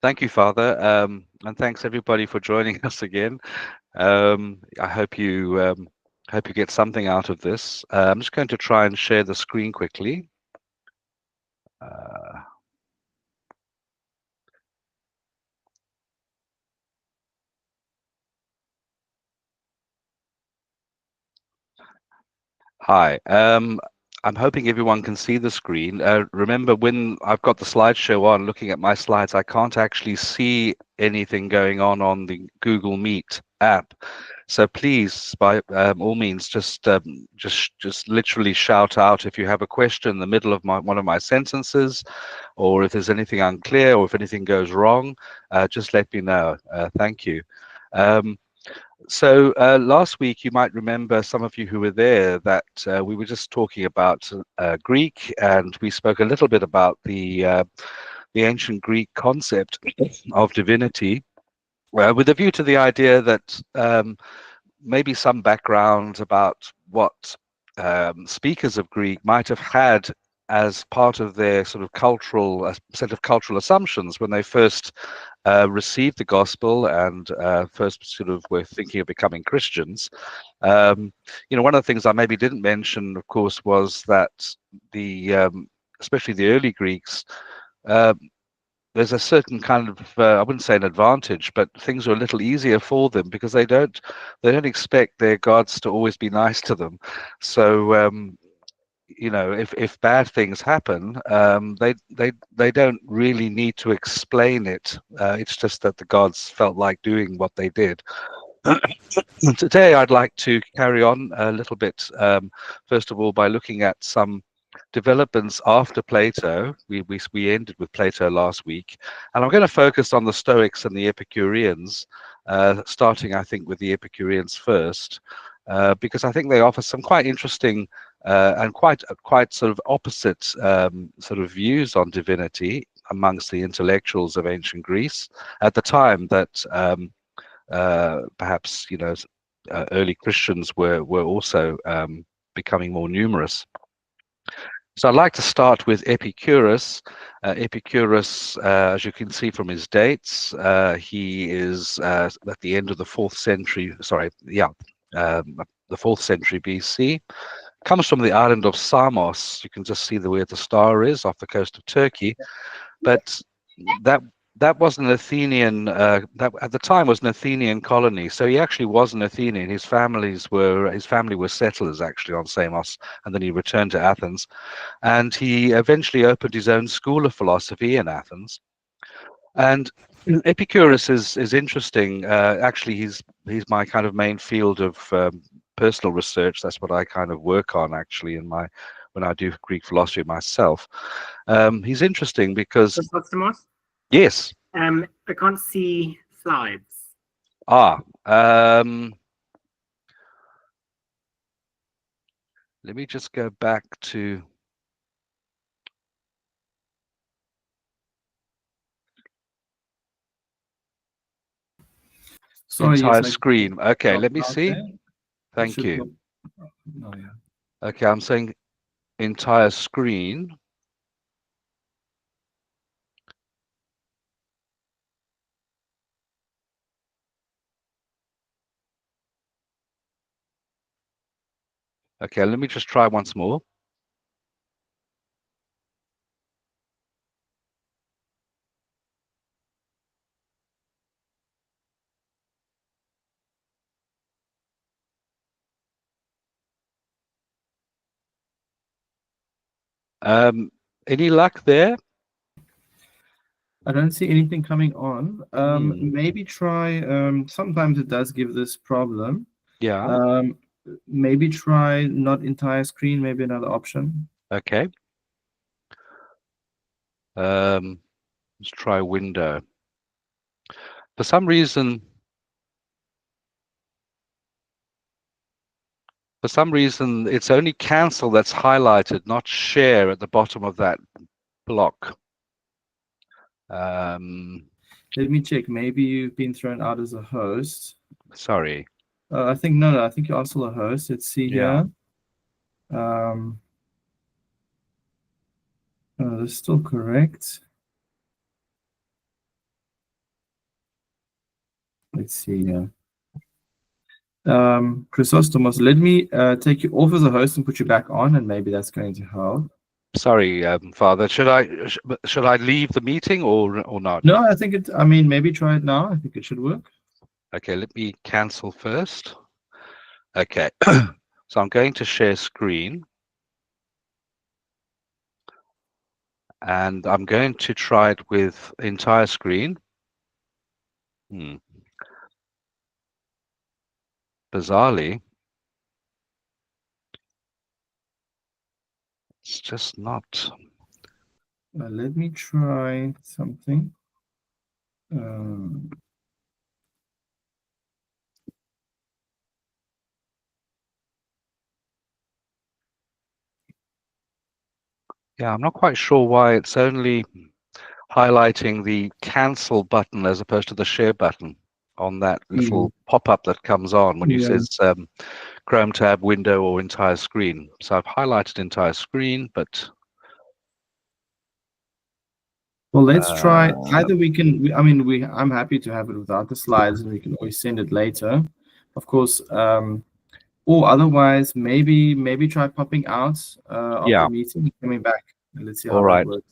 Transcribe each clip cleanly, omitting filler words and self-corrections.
Thank you, Father, and thanks everybody for joining us again. I hope you get something out of this. I'm just going to try and share the screen quickly. Uh, Hi. I'm hoping everyone can see the screen. Remember, when I've got the slideshow on, looking at my slides, I can't actually see anything going on the Google Meet app. So please, by all means, just literally shout out if you have a question in the middle of one of my sentences, or if there's anything unclear, or if anything goes wrong, just let me know. Thank you. Um, so last week, you might remember, some of you who were there, that we were just talking about Greek, and we spoke a little bit about the ancient Greek concept of divinity, with a view to the idea that maybe some background about what speakers of Greek might have had as part of their sort of cultural set of cultural assumptions when they first received the gospel and first sort of were thinking of becoming Christians. Um, One of the things I maybe didn't mention, of course, was that the especially the early Greeks, uh, there's a certain kind of I wouldn't say an advantage, but things are a little easier for them because they don't expect their gods to always be nice to them. So if bad things happen, they don't really need to explain it. It's just that the gods felt like doing what they did. Today, I'd like to carry on a little bit, first of all, by looking at some developments after Plato. We ended with Plato last week, and I'm going to focus on the Stoics and the Epicureans, starting, I think, with the Epicureans first, because I think they offer some quite interesting and quite sort of opposite sort of views on divinity amongst the intellectuals of ancient Greece at the time that perhaps early Christians were also becoming more numerous. So I'd like to start with Epicurus. Epicurus, as you can see from his dates, he is at the end of the fourth century. Sorry, yeah, the fourth century BC. Comes from the island of Samos. You can just see where the star is off the coast of Turkey. But that that was an Athenian, that at the time was an Athenian colony. So he actually was an Athenian. His family were settlers actually on Samos, and then he returned to Athens, and he eventually opened his own school of philosophy in Athens. And Epicurus is interesting. Actually, he's my kind of main field of personal research. That's what I kind of work on actually in my when I do Greek philosophy myself. He's interesting because Cosmos. yes. I can't see slides. Ah, let me just go back to Sorry, yes, entire I screen. Okay, let dropped me out see. there. It Thank should you. go. Oh, yeah. Okay, I'm saying entire screen. Okay, let me just try once more. Um, any luck there? I don't see anything coming on. Maybe try. Sometimes it does give this problem. Yeah. Maybe try not entire screen. Maybe another option. Okay. Let's try window. For some reason, it's only cancel that's highlighted, not share at the bottom of that block. Let me check. Maybe you've been thrown out as a host. Sorry. I think no. I think you're also a host. Let's see Yeah. here. That's still correct. Let's see here. Chrysostomos, let me take you off as a host and put you back on, and maybe that's going to help. Sorry, Father. Should I leave the meeting or not? No, I think it. I mean, maybe try it now. I think it should work. Okay, let me cancel first. Okay, so I'm going to share screen, and I'm going to try it with entire screen. Bizarrely, it's just not. Let me try something. Yeah, I'm not quite sure why it's only highlighting the cancel button as opposed to the share button on that little pop-up that comes on when you says Chrome tab, window, or entire screen. So I've highlighted entire screen, but well, let's try. Either we can. I mean, I'm happy to have it without the slides, and we can always send it later, of course. Or otherwise, maybe try popping out of the meeting and coming back, and let's see how that works.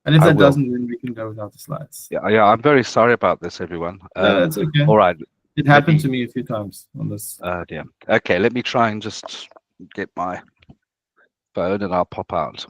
And if that doesn't, then we can go without the slides. Yeah, I'm very sorry about this, everyone. No, that's okay. All right. It happened to me a few times on this. Yeah. Okay, let me try and just get my phone, and I'll pop out.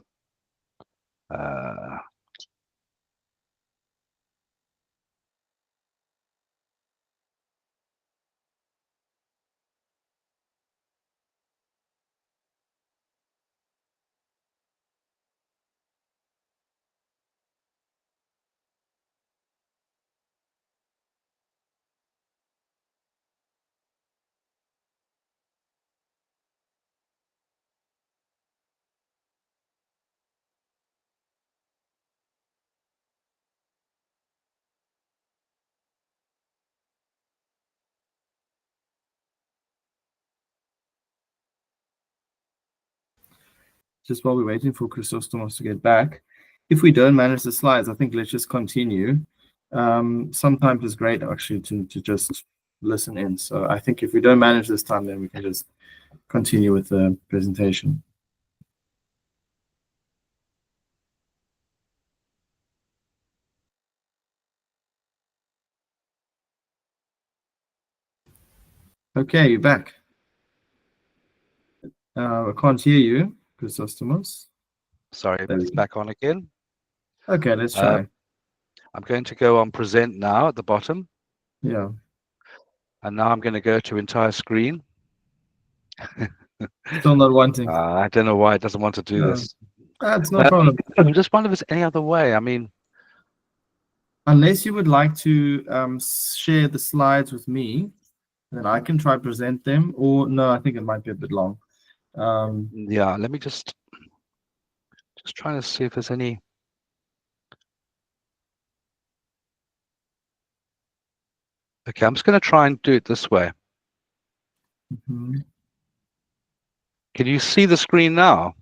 Just while we're waiting for Chrysostomos to get back, if we don't manage the slides, I think let's just continue. Sometimes it's great actually to just listen in. So I think if we don't manage this time, then we can just continue with the presentation. Okay, you're back. I can't hear you, Chrysostomos. Sorry, it's back on again. Okay, let's try. I'm going to go on present now at the bottom. Yeah. And now I'm going to go to entire screen. Still not wanting. I don't know why it doesn't want to do this. That's no problem. I just wonder if there's any other way. I mean, unless you would like to share the slides with me, then I can try present them. Or no, I think it might be a bit long. Yeah, let me just trying to see if there's any. Okay, I'm just going to try and do it this way. Can you see the screen now?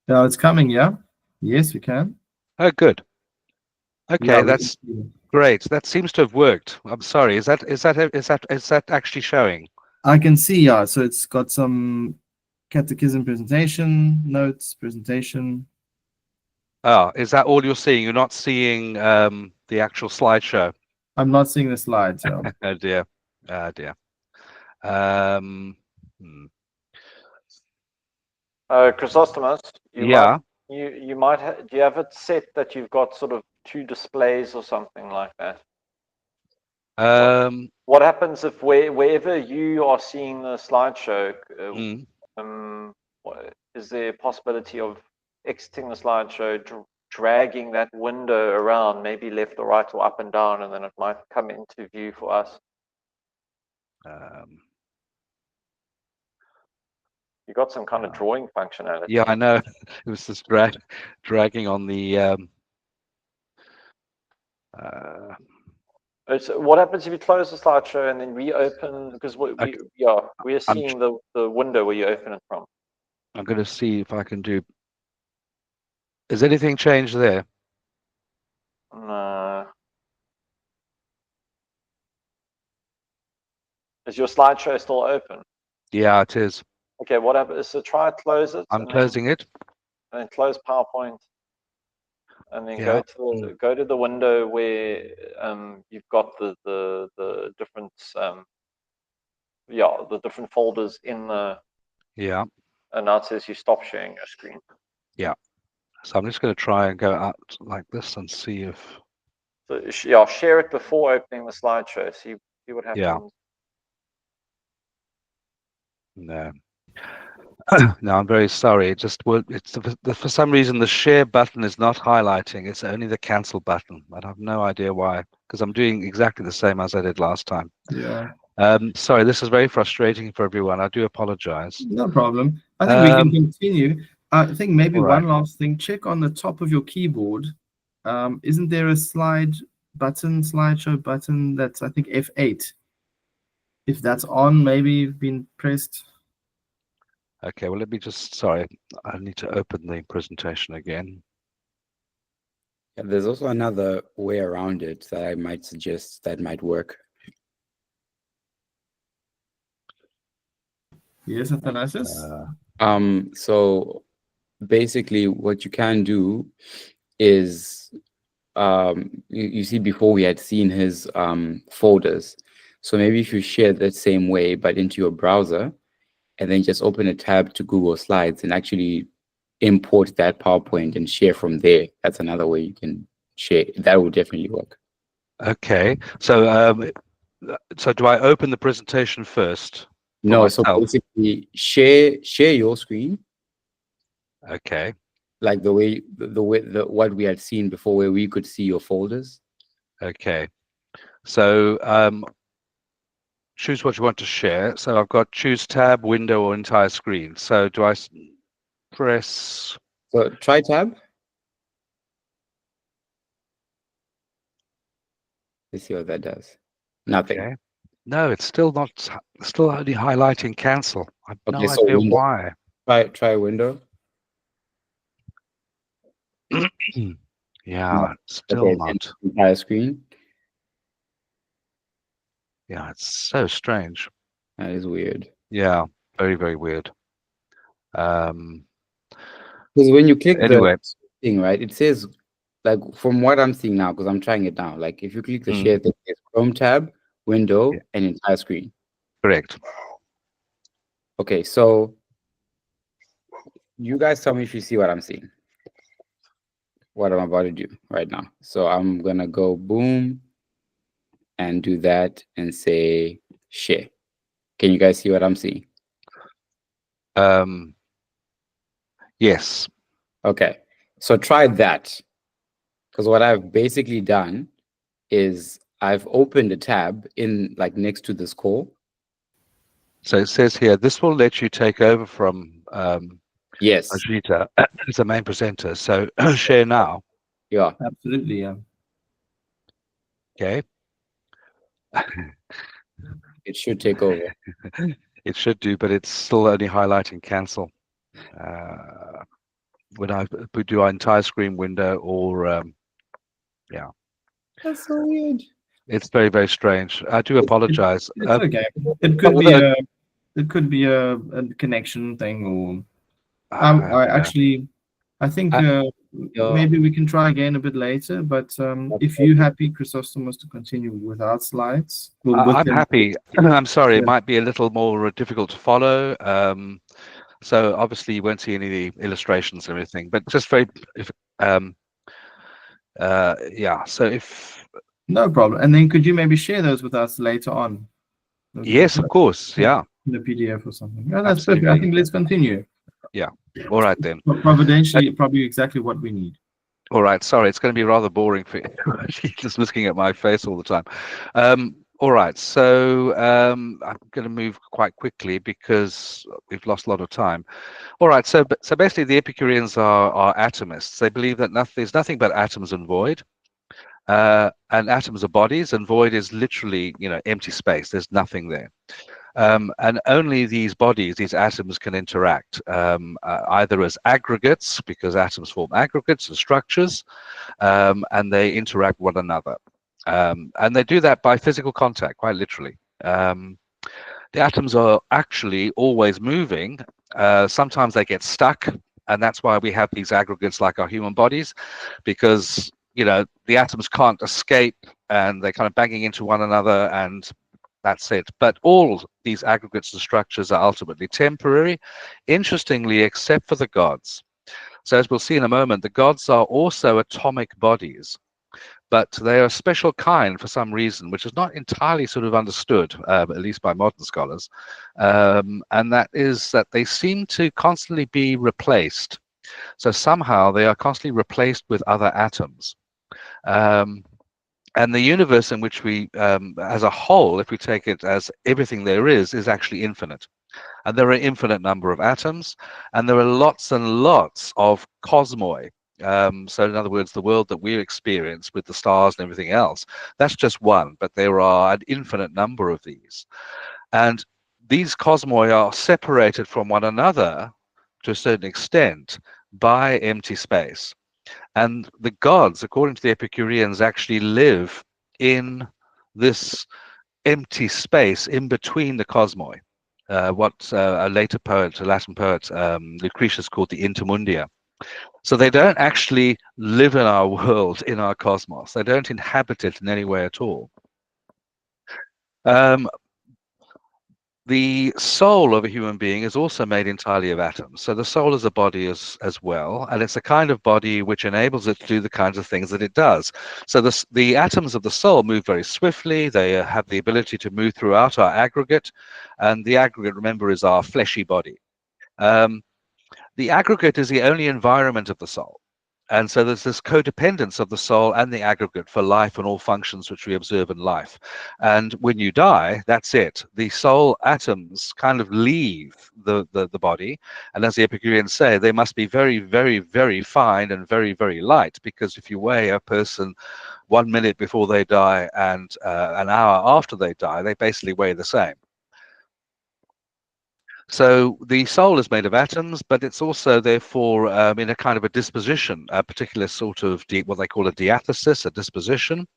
Yeah, it's coming. Yeah. Yes, we can. Oh, good. Okay, that's great. That seems to have worked. I'm sorry. Is that actually showing? I can see. Yeah. So it's got some catechism presentation notes, presentation. Oh, is that all you're seeing? You're not seeing the actual slideshow? I'm not seeing the slides. Yeah. Oh dear. Oh dear. Chrysostomos, you might do you have it set that you've got sort of two displays or something like that? What happens if wherever you are seeing the slideshow, is there a possibility of exiting the slideshow, dragging that window around, maybe left or right or up and down, and then it might come into view for us? You got some kind of drawing functionality. Yeah, I know. It was just dragging on the. So what happens if you close the slideshow and then reopen? Because we're seeing the window where you open it from. I'm going to see if I can do. Has anything changed there? No. Is your slideshow still open? Yeah, it is. Okay, what happens? So try close it. I'm and closing it. then close PowerPoint, and then Yeah. go to the window where you've got the different the different folders in the, Yeah. and now it says you stop sharing your screen. Yeah. So I'm just going to try and go out like this and see if. So yeah, share it before opening the slideshow. See what happens. Yeah. No. No, I'm very sorry. It just will. It's for some reason the share button is not highlighting. It's only the cancel button. I have no idea why. Because I'm doing exactly the same as I did last time. Yeah. Sorry, this is very frustrating for everyone. I do apologize. No problem. I think we can continue. I think maybe all right. one last thing. Check on the top of your keyboard. Isn't there a slideshow button that's, I think, F8? If that's on, maybe you've been pressed. Okay, well, let me just, sorry, I need to open the presentation again. Yeah, there's also another way around it that I might suggest that might work. Yes, Athanasius? So basically what you can do is, you see before we had seen his folders. So maybe if you share that same way, but into your browser, and then just open a tab to Google Slides and actually import that PowerPoint and share from there. That's another way you can share. That will definitely work. Okay, so so do I open the presentation first? No, so myself? basically share your screen, Okay, like the way what we had seen before, where we could see your folders. okay. So choose what you want to share. So I've got choose tab, window, or entire screen. So do I press? So try tab. Let's see what that does. Nothing. Okay. No, it's still not. Still only highlighting cancel. I have Okay, no so idea window. why. Try window. Yeah, still Okay, not. entire screen. Yeah, it's so strange. That is weird. Yeah, very, very weird. Because when you click Anyway. the thing, right, it says, like, from what I'm seeing now, because I'm trying it now, like if you click the share thing, it's Chrome tab, window, Yeah. and entire screen. Correct. Okay, so you guys tell me if you see what I'm seeing, what I'm about to do right now. So I'm gonna go boom and do that and say share. Can you guys see what I'm seeing? Yes. Okay, so try that. Because what I've basically done is I've opened a tab in, like, next to this call. So it says here, this will let you take over from Yes. Ajita as the main presenter. So share now. Yeah. Absolutely, yeah. Okay. It should take over. It should do, but it's still only highlighting cancel. When I do our entire screen window or yeah. That's so weird. It's very, very strange. I do apologize. It's okay. It could be a connection thing, or I think maybe we can try again a bit later. But if you're happy, Chrysostomos, to continue without slides, I'm happy. I'm sorry, it might be a little more difficult to follow. So obviously you won't see any of the illustrations or anything, but just very, yeah. So if no problem, and then could you maybe share those with us later on? Yes, of course. Yeah. In a PDF or something. Yeah, that's perfect. I think let's continue. Yeah. All right then. Providentially, probably exactly what we need. All right. Sorry, it's going to be rather boring for you. Just looking at my face all the time. All right. So I'm going to move quite quickly because we've lost a lot of time. All right. So basically, the Epicureans are atomists. They believe that there's nothing but atoms and void. And atoms are bodies, and void is literally, empty space. There's nothing there. And only these bodies, these atoms, can interact either as aggregates, because atoms form aggregates and structures, and they interact with one another. And they do that by physical contact, quite literally. The atoms are actually always moving. Sometimes they get stuck, and that's why we have these aggregates like our human bodies, because the atoms can't escape and they're kind of banging into one another, and that's it. But all these aggregates and structures are ultimately temporary, interestingly, except for the gods. So as we'll see in a moment, the gods are also atomic bodies, but they are a special kind for some reason, which is not entirely sort of understood, at least by modern scholars. And that is that they seem to constantly be replaced. So somehow they are constantly replaced with other atoms. And the universe in which we, as a whole, if we take it as everything there is actually infinite. And there are an infinite number of atoms, and there are lots and lots of cosmoi. So in other words, the world that we experience with the stars and everything else, that's just one, but there are an infinite number of these. And these cosmoi are separated from one another to a certain extent by empty space. And the gods, according to the Epicureans, actually live in this empty space in between the cosmoi. What a later poet, a Latin poet, Lucretius called the intermundia. So they don't actually live in our world, in our cosmos. They don't inhabit it in any way at all. The soul of a human being is also made entirely of atoms. So the soul is a body as well, and it's a kind of body which enables it to do the kinds of things that it does. So the atoms of the soul move very swiftly. They have the ability to move throughout our aggregate, and the aggregate, remember, is our fleshy body. The aggregate is the only environment of the soul. And so there's this codependence of the soul and the aggregate for life and all functions which we observe in life. And when you die, that's it. The soul atoms kind of leave the body. And as the Epicureans say, they must be very, very, very fine and very, very light, because if you weigh a person 1 minute before they die and an hour after they die, they basically weigh the same. So the soul is made of atoms, but it's also therefore in a kind of a disposition, a particular sort of what they call a diathesis, a disposition.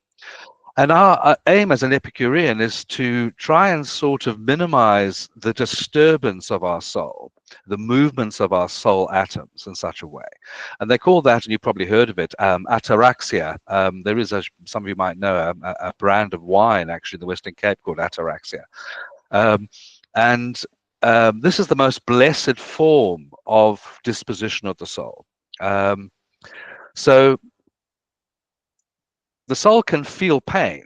And our aim as an Epicurean is to try and sort of minimize the disturbance of our soul, the movements of our soul atoms in such a way. And they call that, and you've probably heard of it, ataraxia. There is, some of you might know, a brand of wine actually in the Western Cape called ataraxia. This is the most blessed form of disposition of the soul. So the soul can feel pain,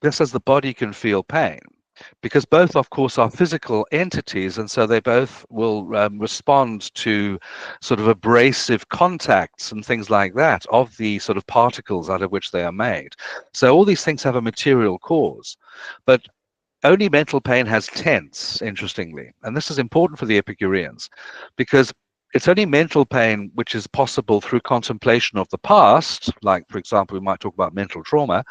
just as the body can feel pain, because both, of course, are physical entities, and so they both will respond to sort of abrasive contacts and things like that of the sort of particles out of which they are made. So all these things have a material cause, but only mental pain has tense, interestingly. And this is important for the Epicureans, because it's only mental pain which is possible through contemplation of the past, like, for example, we might talk about mental trauma,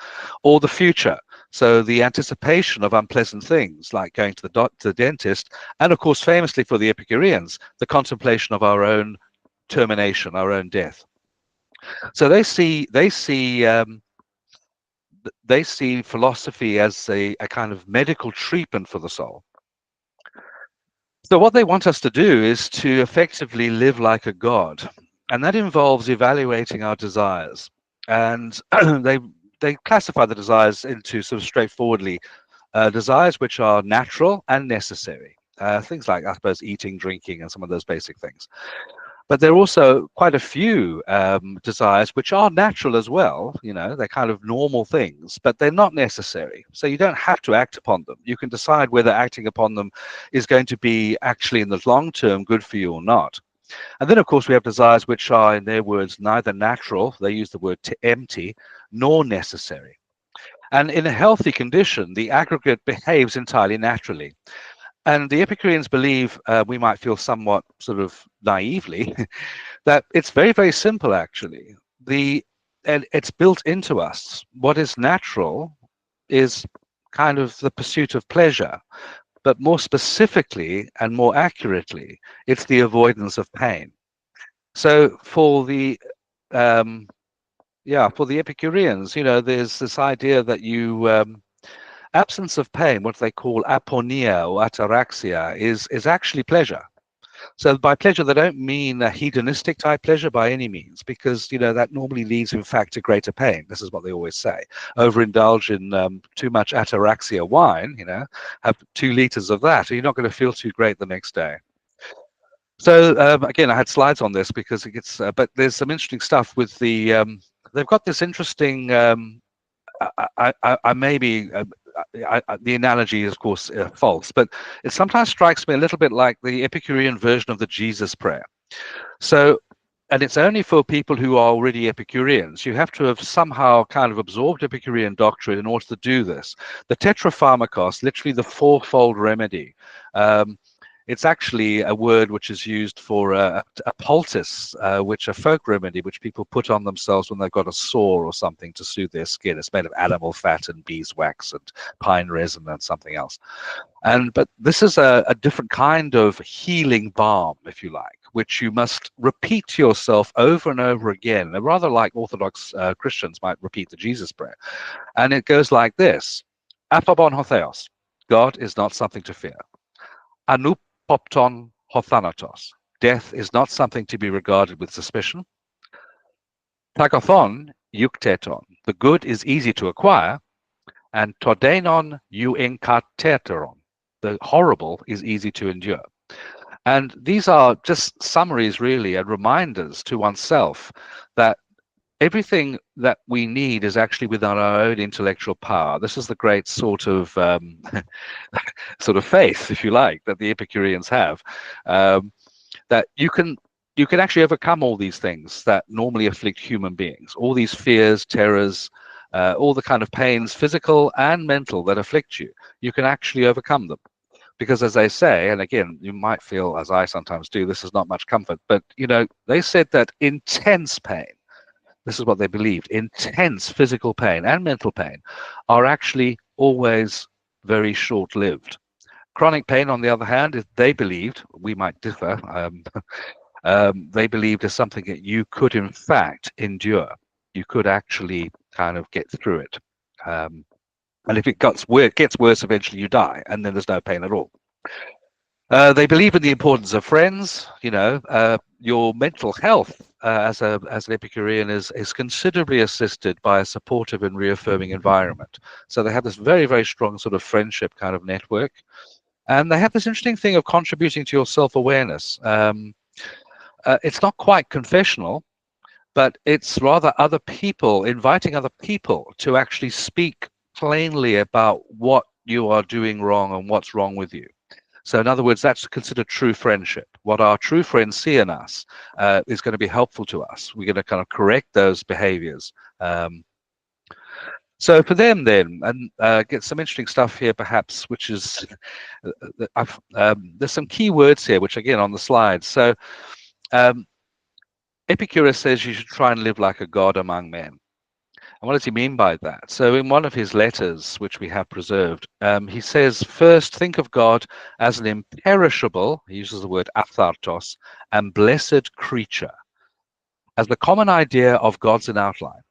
or the future. So the anticipation of unpleasant things, like going to the dentist, and of course, famously for the Epicureans, the contemplation of our own termination, our own death. So they see philosophy as a kind of medical treatment for the soul. So what they want us to do is to effectively live like a god, and that involves evaluating our desires. And they classify the desires into sort of straightforwardly desires which are natural and necessary. Things like, I suppose, eating, drinking, and some of those basic things. But there are also quite a few desires which are natural as well. They're kind of normal things, but they're not necessary. So you don't have to act upon them. You can decide whether acting upon them is going to be actually in the long term good for you or not. And then, of course, we have desires which are, in their words, neither natural, they use the word empty, nor necessary. And in a healthy condition, the aggregate behaves entirely naturally. And the Epicureans believe, we might feel somewhat sort of naively, that it's very, very simple, actually. And it's built into us. What is natural is kind of the pursuit of pleasure, but more specifically and more accurately, it's the avoidance of pain. So for the Epicureans, there's this idea that you absence of pain, what they call aponia or ataraxia, is actually pleasure. So by pleasure, they don't mean a hedonistic type pleasure by any means, because that normally leads, in fact, to greater pain. This is what they always say. Overindulge in too much ataraxia wine, have 2 liters of that, and you're not going to feel too great the next day. So again, I had slides on this because it gets, but there's some interesting stuff with the. They've got this interesting. I maybe. The analogy is, of course, false, but it sometimes strikes me a little bit like the Epicurean version of the Jesus prayer. So, and it's only for people who are already Epicureans. You have to have somehow kind of absorbed Epicurean doctrine in order to do this. The tetrapharmakos, literally the 4-fold remedy. It's actually a word which is used for a poultice, which a folk remedy, which people put on themselves when they've got a sore or something to soothe their skin. It's made of animal fat and beeswax and pine resin and something else. But this is a different kind of healing balm, if you like, which you must repeat to yourself over and over again, rather like Orthodox Christians might repeat the Jesus prayer. And it goes like this: Apabon hotheos, God is not something to fear. Anupopton hothanatos, death is not something to be regarded with suspicion. Tagathon eukteton, the good is easy to acquire. And todenon euenkateteron, the horrible is easy to endure. And these are just summaries, really, and reminders to oneself that everything that we need is actually within our own intellectual power. This is the great sort of faith, if you like, that the Epicureans have, that you can actually overcome all these things that normally afflict human beings, all these fears, terrors, all the kind of pains, physical and mental, that afflict you. You can actually overcome them. Because as they say, and again, you might feel, as I sometimes do, this is not much comfort, but they said that intense pain, this is what they believed, intense physical pain and mental pain are actually always very short-lived. Chronic pain, on the other hand, they believed, we might differ, they believed is something that you could in fact endure. You could actually kind of get through it. And if it gets worse, eventually you die, and then there's no pain at all. They believe in the importance of friends. Your mental health as an Epicurean is considerably assisted by a supportive and reaffirming environment. So they have this very, very strong sort of friendship kind of network. And they have this interesting thing of contributing to your self-awareness. It's not quite confessional, but it's rather other people, inviting other people to actually speak plainly about what you are doing wrong and what's wrong with you. So in other words, that's considered true friendship. What our true friends see in us is going to be helpful to us. We're going to kind of correct those behaviors. So for them then, and get some interesting stuff here perhaps, which is, there's some key words here, which again on the slides. So Epicurus says you should try and live like a god among men. And what does he mean by that? So in one of his letters, which we have preserved, he says, first, think of God as an imperishable, he uses the word athartos, and blessed creature, as the common idea of God's in outline,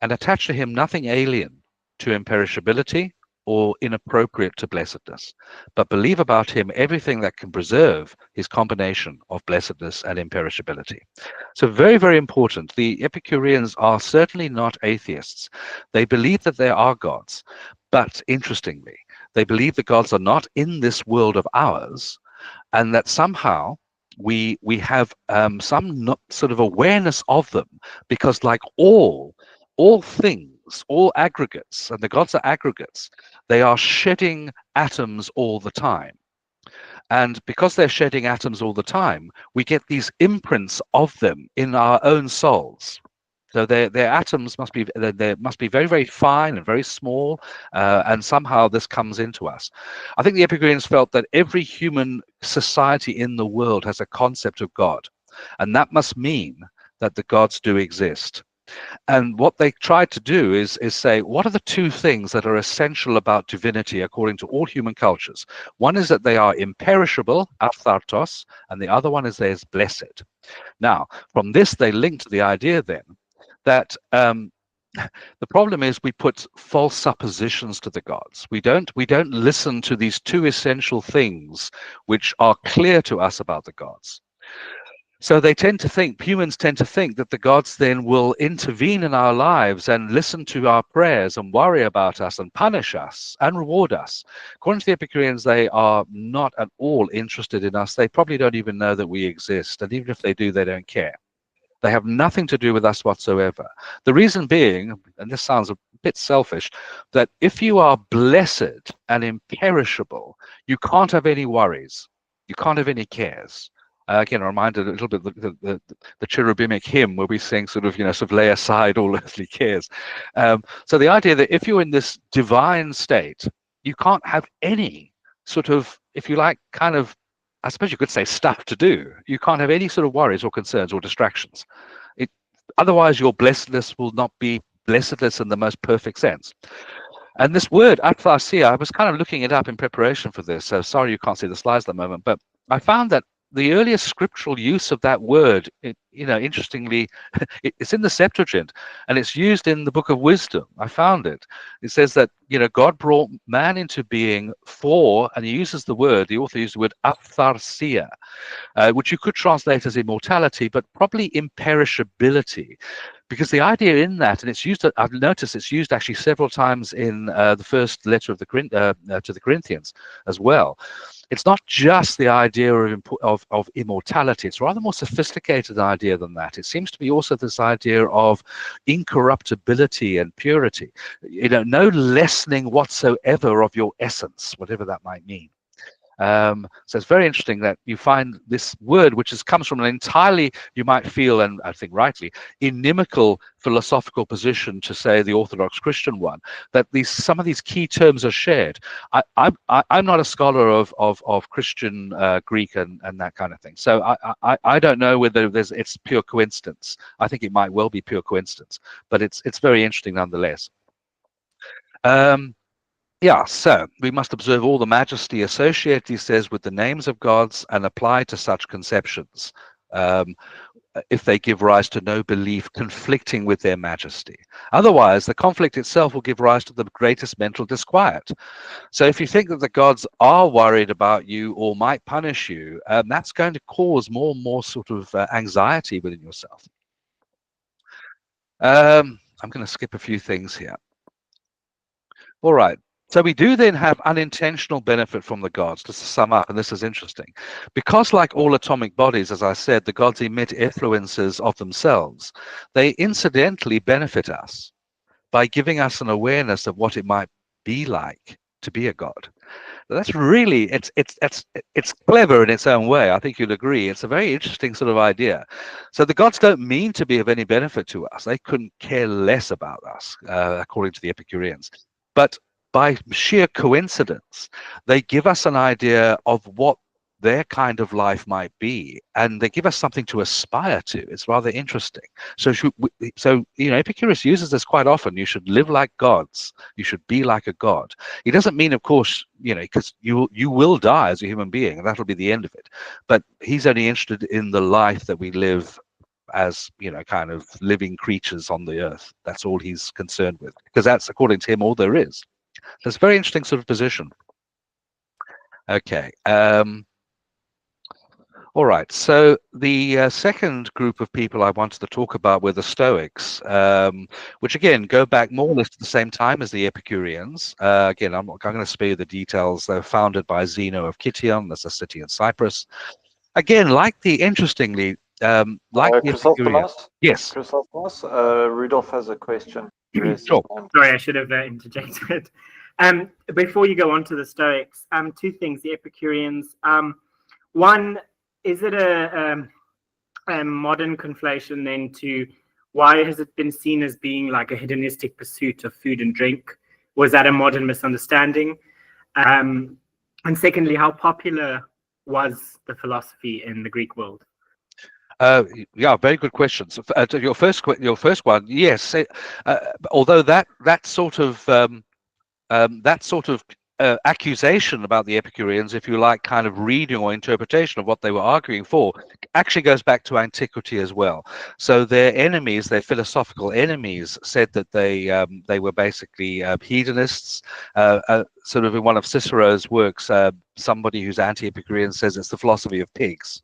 and attach to him nothing alien to imperishability or inappropriate to blessedness, but believe about him everything that can preserve his combination of blessedness and imperishability. So very, very important. The Epicureans are certainly not atheists. They believe that there are gods, but interestingly, they believe the gods are not in this world of ours, and that somehow we have some sort of awareness of them, because like all things, all aggregates, and the gods are aggregates, they are shedding atoms all the time. And because they're shedding atoms all the time, we get these imprints of them in our own souls. So their atoms must be very, very fine and very small, and somehow this comes into us. I think the Epicureans felt that every human society in the world has a concept of God, and that must mean that the gods do exist. And what they tried to do is say, what are the two things that are essential about divinity according to all human cultures? One is that they are imperishable, athartos, and the other one is they are blessed. Now, from this, they linked the idea then that the problem is we put false suppositions to the gods. We don't listen to these two essential things which are clear to us about the gods. So humans tend to think that the gods then will intervene in our lives and listen to our prayers and worry about us and punish us and reward us. According to the Epicureans, they are not at all interested in us. They probably don't even know that we exist. And even if they do, they don't care. They have nothing to do with us whatsoever. The reason being, and this sounds a bit selfish, that if you are blessed and imperishable, you can't have any worries. You can't have any cares. Again, I'm reminded a little bit of the cherubimic hymn where we sing sort of lay aside all earthly cares. So the idea that if you're in this divine state, you can't have any sort of, if you like, kind of, I suppose you could say, stuff to do. You can't have any sort of worries or concerns or distractions. Otherwise, your blessedness will not be blessedness in the most perfect sense. And this word, aphtharsia, I was kind of looking it up in preparation for this. So sorry you can't see the slides at the moment, but I found that the earliest scriptural use of that word, interestingly, it's in the Septuagint, and it's used in the Book of Wisdom. I found it. It says that God brought man into being for, and he uses the author used the word aphtharsia, which you could translate as immortality, but probably imperishability. Because the idea in that, and it's used, I've noticed it's used actually several times in the first letter of to the Corinthians as well. It's not just the idea of immortality. It's a rather more sophisticated idea than that. It seems to be also this idea of incorruptibility and purity. No lessening whatsoever of your essence, whatever that might mean. So it's very interesting that you find this word, which comes from an entirely, you might feel, and I think rightly, inimical philosophical position to, say, the Orthodox Christian one, that some of these key terms are shared. I'm not a scholar of Christian Greek and that kind of thing, so I don't know whether it's pure coincidence. I think it might well be pure coincidence, but it's very interesting nonetheless. Yeah, so we must observe all the majesty associated, he says, with the names of gods and apply to such conceptions, if they give rise to no belief conflicting with their majesty. Otherwise, the conflict itself will give rise to the greatest mental disquiet. So if you think that the gods are worried about you or might punish you, that's going to cause more and more sort of anxiety within yourself. I'm going to skip a few things here. All right. So we do then have unintentional benefit from the gods, just to sum up, and this is interesting. Because like all atomic bodies, as I said, the gods emit effluences of themselves, they incidentally benefit us by giving us an awareness of what it might be like to be a god. That's really, it's clever in its own way. I think you'll agree. It's a very interesting sort of idea. So the gods don't mean to be of any benefit to us. They couldn't care less about us, according to the Epicureans. But by sheer coincidence, they give us an idea of what their kind of life might be, and they give us something to aspire to. It's rather interesting. So Epicurus uses this quite often. You should live like gods. You should be like a god. He doesn't mean, of course, because you will die as a human being, and that'll be the end of it. But he's only interested in the life that we live as, kind of living creatures on the earth. That's all he's concerned with, because that's, according to him, all there is. That's a very interesting sort of position. Okay. All right. So the second group of people I wanted to talk about were the Stoics, which again go back more or less to the same time as the Epicureans. Again, I'm going to spare you the details. They're founded by Zeno of Citium. That's a city in Cyprus. Again, interestingly, like the Epicureans. Yes. Chrysostomus, Rudolph has a question. Sure. Sorry, I should have interjected. Before you go on to the Stoics, two things. The Epicureans. One, is it a modern conflation then to why has it been seen as being like a hedonistic pursuit of food and drink? Was that a modern misunderstanding? And secondly, how popular was the philosophy in the Greek world? Yeah, very good questions. Your first one, yes. Although that sort of accusation about the Epicureans, if you like, kind of reading or interpretation of what they were arguing for, actually goes back to antiquity as well. So their enemies, their philosophical enemies, said that they were basically hedonists. Sort of in one of Cicero's works, somebody who's anti-Epicurean says it's the philosophy of pigs.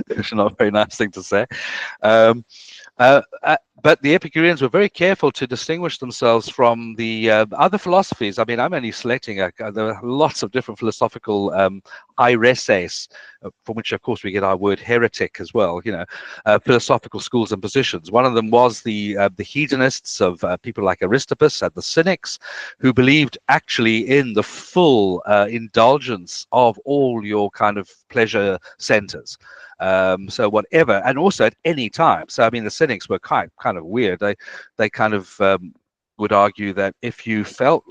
It's not a very nice thing to say. But the Epicureans were very careful to distinguish themselves from the other philosophies. I mean, I'm only selecting, there are lots of different philosophical aireses, from which, of course, we get our word heretic as well, philosophical schools and positions. One of them was the hedonists of people like Aristippus and the Cynics, who believed actually in the full indulgence of all your kind of pleasure centers. So whatever, and also at any time. So I mean, the Cynics were kind of weird. They kind of would argue that if you felt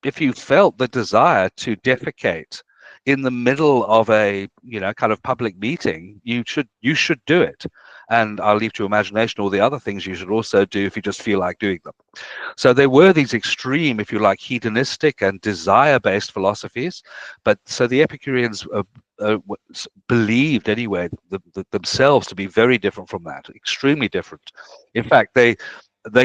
the desire to defecate in the middle of a kind of public meeting, you should do it. And I'll leave to imagination all the other things you should also do if you just feel like doing them. So there were these extreme, if you like, hedonistic and desire-based philosophies. But so the Epicureans believed anyway themselves to be very different from that, extremely different. In fact, they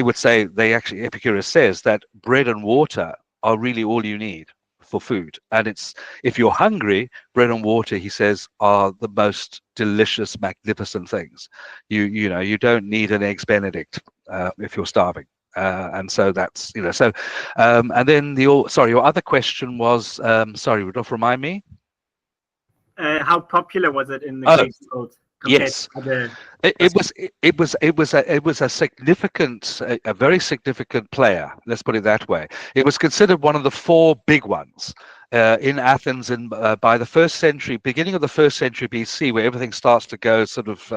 would say, Epicurus says that bread and water are really all you need for food. And it's, if you're hungry, bread and water, he says, are the most delicious, magnificent things. You don't need an eggs Benedict if you're starving. And so that's, and then your other question was, sorry, Rudolf, remind me. How popular was it in the Greek world? Yes, it was a significant, a very significant player. Let's put it that way. It was considered one of the four big ones in Athens, by the first century, beginning of the first century BC, where everything starts to go sort of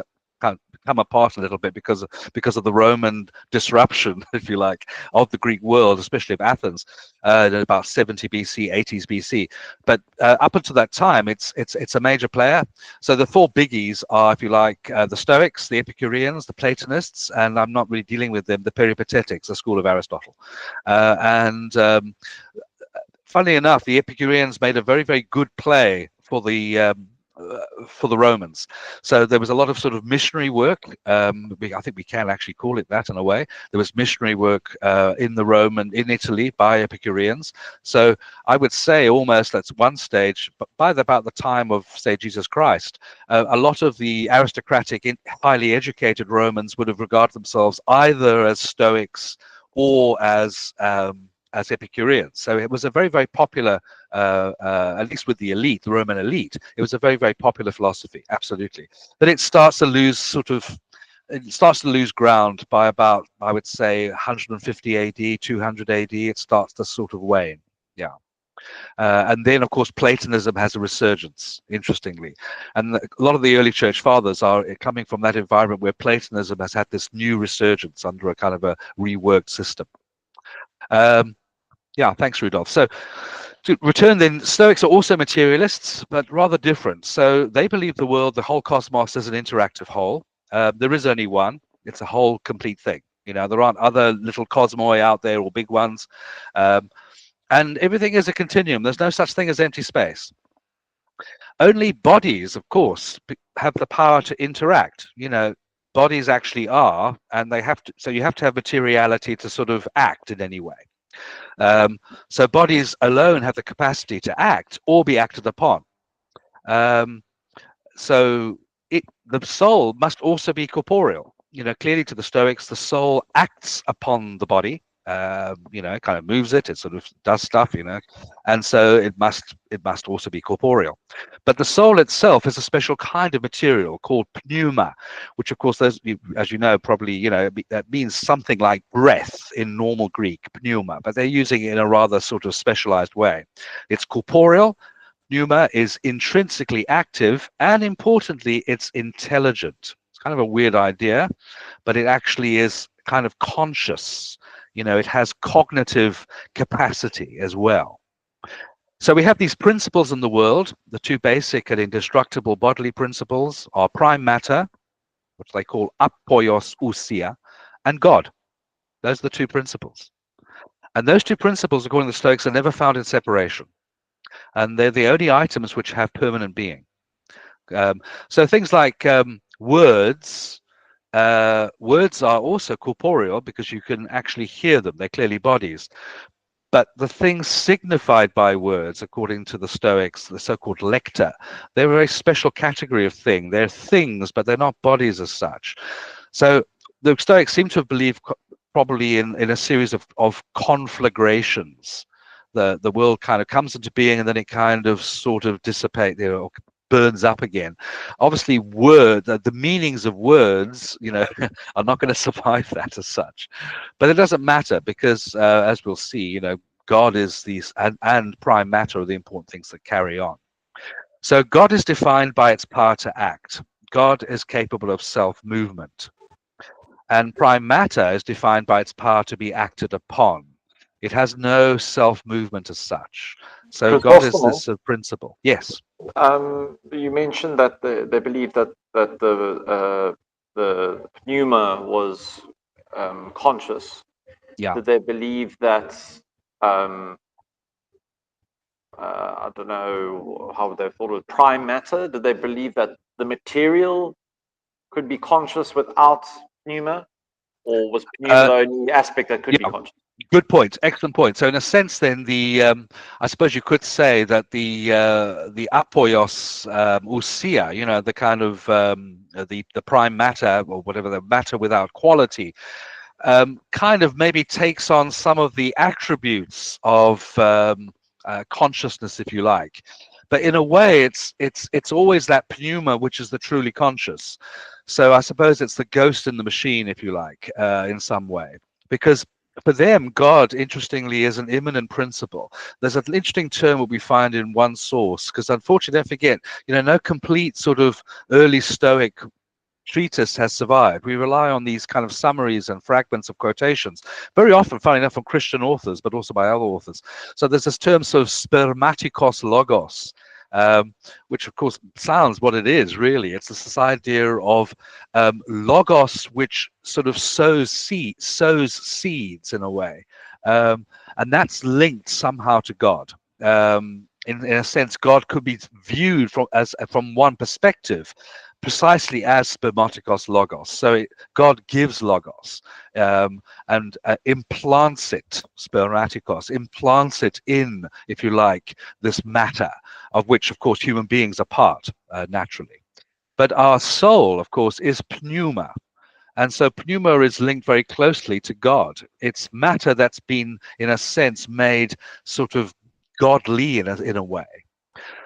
come apart a little bit because of the Roman disruption, if you like, of the Greek world, especially of Athens, at about 70 BC, 80s BC. But up until that time, it's a major player. So the four biggies are, if you like, the Stoics, the Epicureans, the Platonists, and I'm not really dealing with them, the Peripatetics, the school of Aristotle. Funnily enough, the Epicureans made a very, very good play for the Romans. So there was a lot of sort of missionary work. I think we can actually call it that in a way. There was missionary work in Italy by Epicureans. So I would say almost at one stage, but by about the time of, say, Jesus Christ, a lot of the aristocratic, highly educated Romans would have regarded themselves either as Stoics or as Epicureans. So it was a very, very popular, at least with the elite, the Roman elite, it was a very, very popular philosophy, absolutely. But it starts to lose ground by about, I would say, 150 AD, 200 AD, it starts to sort of wane, yeah. And then, of course, Platonism has a resurgence, interestingly. And a lot of the early church fathers are coming from that environment where Platonism has had this new resurgence under a kind of a reworked system. Yeah, thanks, Rudolf. So to return then, Stoics are also materialists, but rather different. So they believe the world, the whole cosmos, is an interactive whole. There is only one. It's a whole complete thing. There aren't other little cosmoi out there or big ones. And everything is a continuum. There's no such thing as empty space. Only bodies, of course, have the power to interact. Bodies actually are, and they have to. So you have to have materiality to sort of act in any way. So bodies alone have the capacity to act or be acted upon. So the soul must also be corporeal. Clearly to the Stoics, the soul acts upon the body. It kind of moves it sort of does stuff, and so it must also be corporeal. But the soul itself is a special kind of material called pneuma, which of course, as you know, probably, that means something like breath in normal Greek, pneuma, but they're using it in a rather sort of specialized way. It's corporeal. Pneuma is intrinsically active, and importantly, it's intelligent. It's kind of a weird idea, but it actually is kind of conscious. It has cognitive capacity as well. So we have these principles in the world. The two basic and indestructible bodily principles are prime matter, which they call apoios ousia, and God. Those are the two principles. And those two principles, according to the Stoics, are never found in separation. and they're the only items which have permanent being. So things like words. Words are also corporeal because you can actually hear them. They're clearly bodies. But the things signified by words, according to the Stoics, the so-called lecta, they're a very special category of thing. They're things, but they're not bodies as such. So the Stoics seem to have believed probably in a series of conflagrations. The world kind of comes into being and then it kind of sort of dissipates, burns up again. Obviously, the meanings of words, are not going to survive that as such. But it doesn't matter because, as we'll see, God is these and prime matter are the important things that carry on. So God is defined by its power to act. God is capable of self-movement. And prime matter is defined by its power to be acted upon. It has no self-movement as such. So God is this principle. Yes. You mentioned that they believe that the pneuma was conscious. Yeah. Did they believe that? I don't know how they thought of it. Prime matter. Did they believe that the material could be conscious without pneuma, or was pneuma the only aspect that could be conscious? Good point. Excellent point. So in a sense, then I suppose you could say that the apoios ousia, the kind of the prime matter or whatever, the matter without quality, kind of maybe takes on some of the attributes of consciousness, if you like. But in a way, it's always that pneuma which is the truly conscious. So I suppose it's the ghost in the machine, if you like, in some way, because for them, God, interestingly, is an immanent principle. There's an interesting term that we find in one source, because unfortunately, don't forget, no complete sort of early Stoic treatise has survived. We rely on these kind of summaries and fragments of quotations, very often, funny enough, from Christian authors, but also by other authors. So there's this term sort of spermatikos logos, which of course sounds what it is, really. It's this idea of logos, which sort of sows seeds in a way. And that's linked somehow to God. In a sense, God could be viewed from one perspective, precisely as spermatikos logos. So God gives logos and implants it, spermatikos, implants it in, if you like, this matter, of which, of course, human beings are part, naturally. But our soul, of course, is pneuma. And so pneuma is linked very closely to God. It's matter that's been, in a sense, made sort of godly in a way.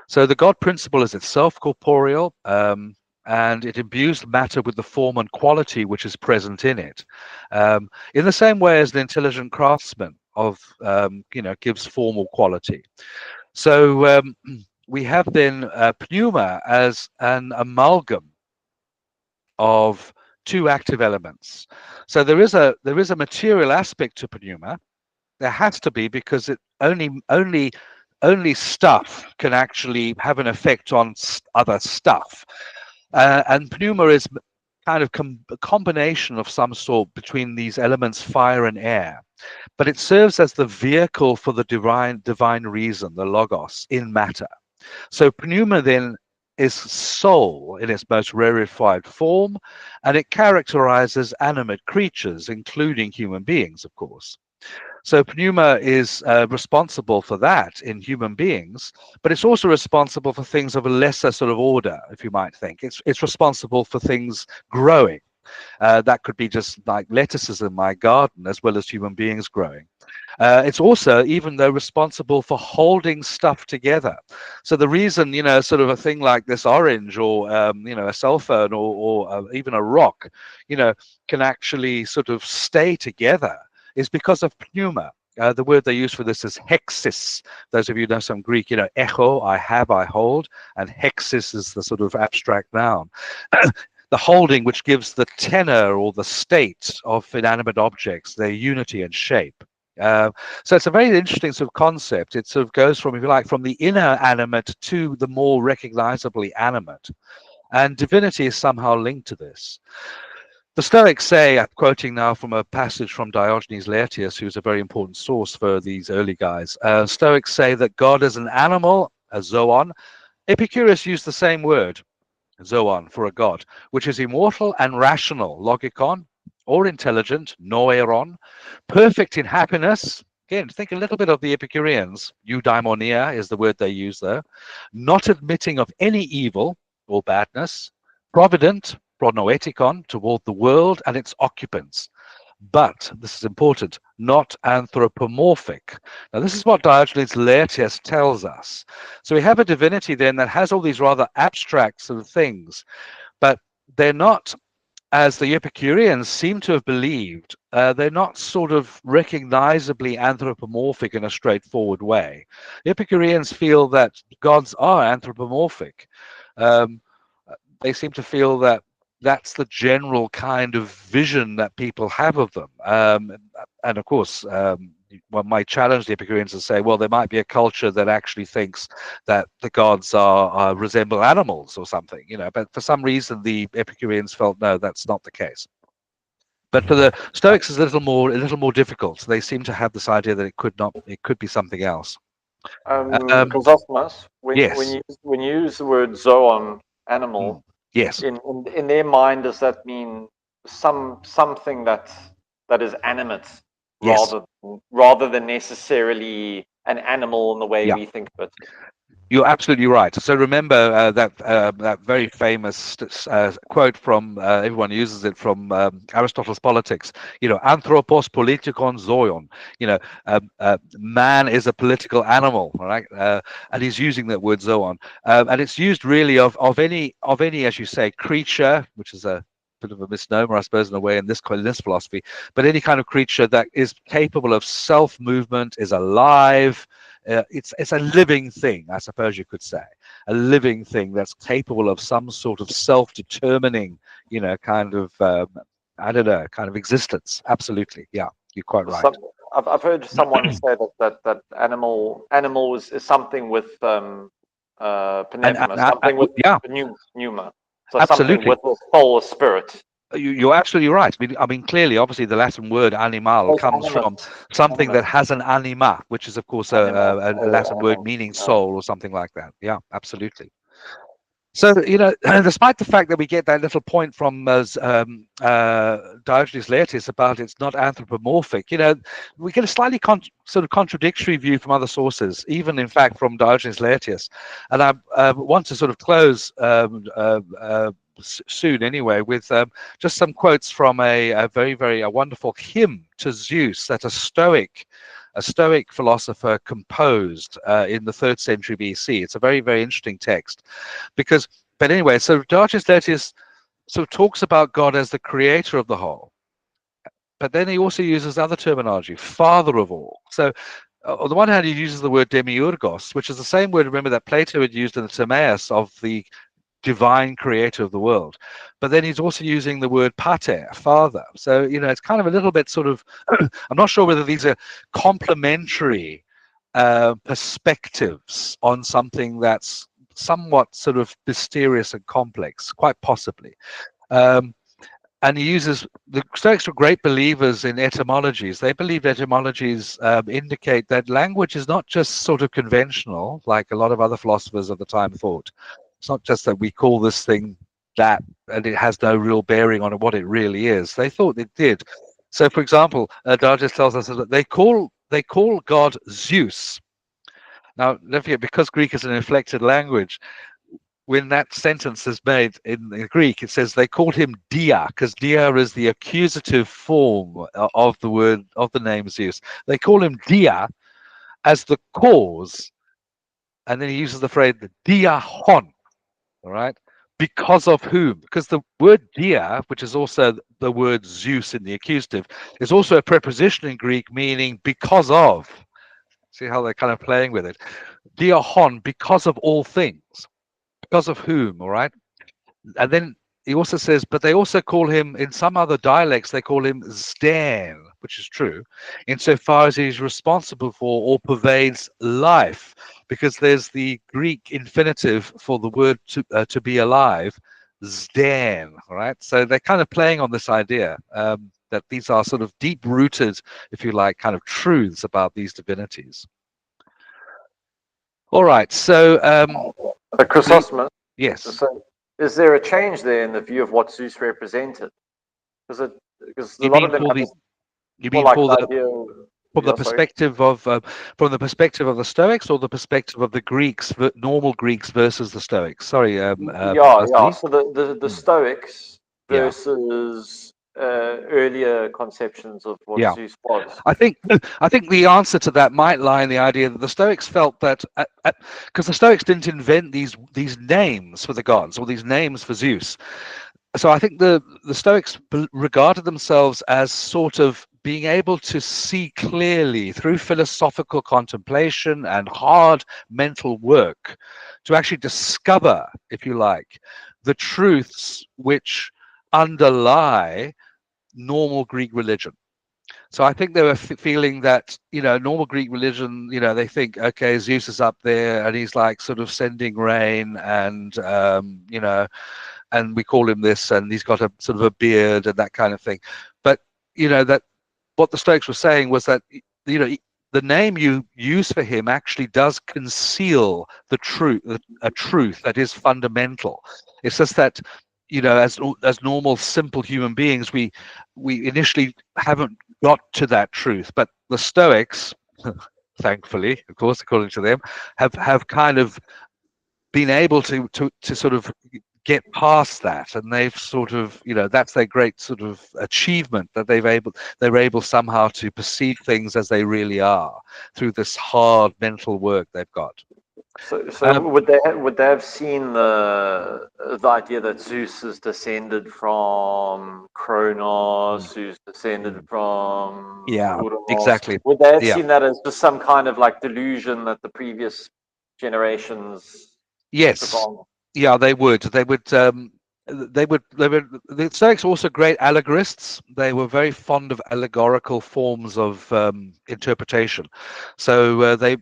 So the God principle is itself corporeal, and it imbues matter with the form and quality which is present in it, in the same way as an intelligent craftsman gives formal quality. So we have then pneuma as an amalgam of two active elements. So there is a material aspect to pneuma. There has to be, because it only stuff can actually have an effect on other stuff. And pneuma is kind of a combination of some sort between these elements, fire and air. But it serves as the vehicle for the divine reason, the logos, in matter. So pneuma then is soul in its most rarefied form, and it characterizes animate creatures, including human beings, of course. So pneuma is responsible for that in human beings, but it's also responsible for things of a lesser sort of order, if you might think. It's responsible for things growing. That could be just like lettuces in my garden, as well as human beings growing. It's also, even though, responsible for holding stuff together. So the reason, sort of a thing like this orange or, a cell phone or even a rock, can actually sort of stay together is because of pneuma. The word they use for this is hexis. Those of you who know some Greek, echo, I have, I hold, and hexis is the sort of abstract noun. The holding which gives the tenor or the state of inanimate objects, their unity and shape. So it's a very interesting sort of concept. It sort of goes from, if you like, from the inner animate to the more recognizably animate. And divinity is somehow linked to this. The Stoics say, I'm quoting now from a passage from Diogenes Laertius, who's a very important source for these early guys. Stoics say that God is an animal, a zoon. Epicurus used the same word, zoon, for a god, which is immortal and rational, logikon, or intelligent, noiron, perfect in happiness. Again, think a little bit of the Epicureans. Eudaimonia is the word they use there. Not admitting of any evil or badness, provident, pronoetikon, toward the world and its occupants. But, this is important, not anthropomorphic. Now, this is what Diogenes Laertius tells us. So we have a divinity then that has all these rather abstract sort of things, but they're not, as the Epicureans seem to have believed, they're not sort of recognizably anthropomorphic in a straightforward way. The Epicureans feel that gods are anthropomorphic. They seem to feel that that's the general kind of vision that people have of them. And of course, one might challenge the Epicureans and say, well, there might be a culture that actually thinks that the gods are resemble animals or something, you know. But for some reason, the Epicureans felt no, that's not the case. But for the Stoics, it's a little more difficult. They seem to have this idea that it could be something else. Chrysostomos, yes. when you use the word zoon, animal, yes, in their mind, does that mean something that is animate, yes, rather than necessarily an animal in the way we think of it? You're absolutely right. So remember that very famous quote from everyone uses it from Aristotle's Politics. You know, anthropos politikon zoon. You know, man is a political animal, right? And he's using that word zoon, and it's used really of any, as you say, creature, which is a bit of a misnomer, I suppose, in a way, in this philosophy. But any kind of creature that is capable of self-movement, is alive. It's a living thing, I suppose you could say, a living thing that's capable of some sort of self-determining, you know, kind of I don't know, kind of existence. Absolutely, yeah, you're quite right. I've heard someone say that animal is something with pneuma, something with pneuma, so absolutely. Something with a soul or spirit. You're absolutely right. I mean, clearly, obviously, the Latin word animal comes from something that has an anima, which is, of course, a Latin word meaning soul or something like that. Yeah, absolutely. So, you know, despite the fact that we get that little point from Diogenes Laertius about it's not anthropomorphic, you know, we get a slightly sort of contradictory view from other sources, even, in fact, from Diogenes Laertius. And I want to sort of close soon anyway with just some quotes from a very wonderful hymn to Zeus that a Stoic philosopher composed in the 3rd century BC. It's a very interesting text but anyway, so Diogenes Laertius sort of talks about God as the creator of the whole, but then he also uses other terminology, father of all. So on the one hand, he uses the word demiurgos, which is the same word, remember, that Plato had used in the Timaeus of the divine creator of the world. But then he's also using the word pater, father. So, you know, it's kind of a little bit sort of, I'm not sure whether these are complementary perspectives on something that's somewhat sort of mysterious and complex, quite possibly. And he uses, the Stoics were great believers in etymologies. They believed etymologies indicate that language is not just sort of conventional, like a lot of other philosophers of the time thought. It's not just that we call this thing that and it has no real bearing on what it really is. They thought it did. So, for example, Diogenes tells us that they call God Zeus. Now, don't forget, because Greek is an inflected language, when that sentence is made in Greek, it says they called him Dia, because Dia is the accusative form of the name Zeus. They call him Dia as the cause, and then he uses the phrase Dia hon. All right, because of whom? Because the word dia, which is also the word Zeus in the accusative, is also a preposition in Greek meaning because of. See how they're kind of playing with it. Dia hon, because of all things. Because of whom, all right? And then he also says, but they also call him, in some other dialects, they call him Zden, which is true, insofar as he's responsible for or pervades life, because there's the Greek infinitive for the word to be alive, Zden, right? So they're kind of playing on this idea that these are sort of deep-rooted, if you like, kind of truths about these divinities. All right, so But Chrysostom, yes, so is there a change there in the view of what Zeus represented? Because a you lot mean of them for have the this you more mean like for the the idea. from the Yeah, sorry. perspective of the Stoics, or the perspective of the Greeks, normal Greeks versus the Stoics? Sorry, Yeah. Vasily? So the Stoics Yeah. versus earlier conceptions of what Yeah. Zeus was. I think the answer to that might lie in the idea that the Stoics felt that because the Stoics didn't invent these names for the gods or these names for Zeus. So I think the Stoics regarded themselves as sort of being able to see clearly through philosophical contemplation and hard mental work to actually discover, if you like, the truths which underlie normal Greek religion. So I think they were feeling that, normal Greek religion, they think, okay, Zeus is up there and he's like sort of sending rain and, and we call him this, and he's got a sort of a beard and that kind of thing. But, that what the Stoics were saying was that, the name you use for him actually does conceal the truth, a truth that is fundamental. It's just that, as normal, simple human beings, we initially haven't got to that truth. But the Stoics, thankfully, of course, according to them, have kind of been able to sort of get past that, and they've sort of, that's their great sort of achievement, that they're able somehow to perceive things as they really are through this hard mental work they've got. So would they have seen the idea that Zeus is descended from Kronos, who's descended from Uranus? Exactly. Would they have seen that as just some kind of like delusion that the previous generations Yes. took on? Yeah, they would. The Stoics were also great allegorists. They were very fond of allegorical forms of interpretation. So they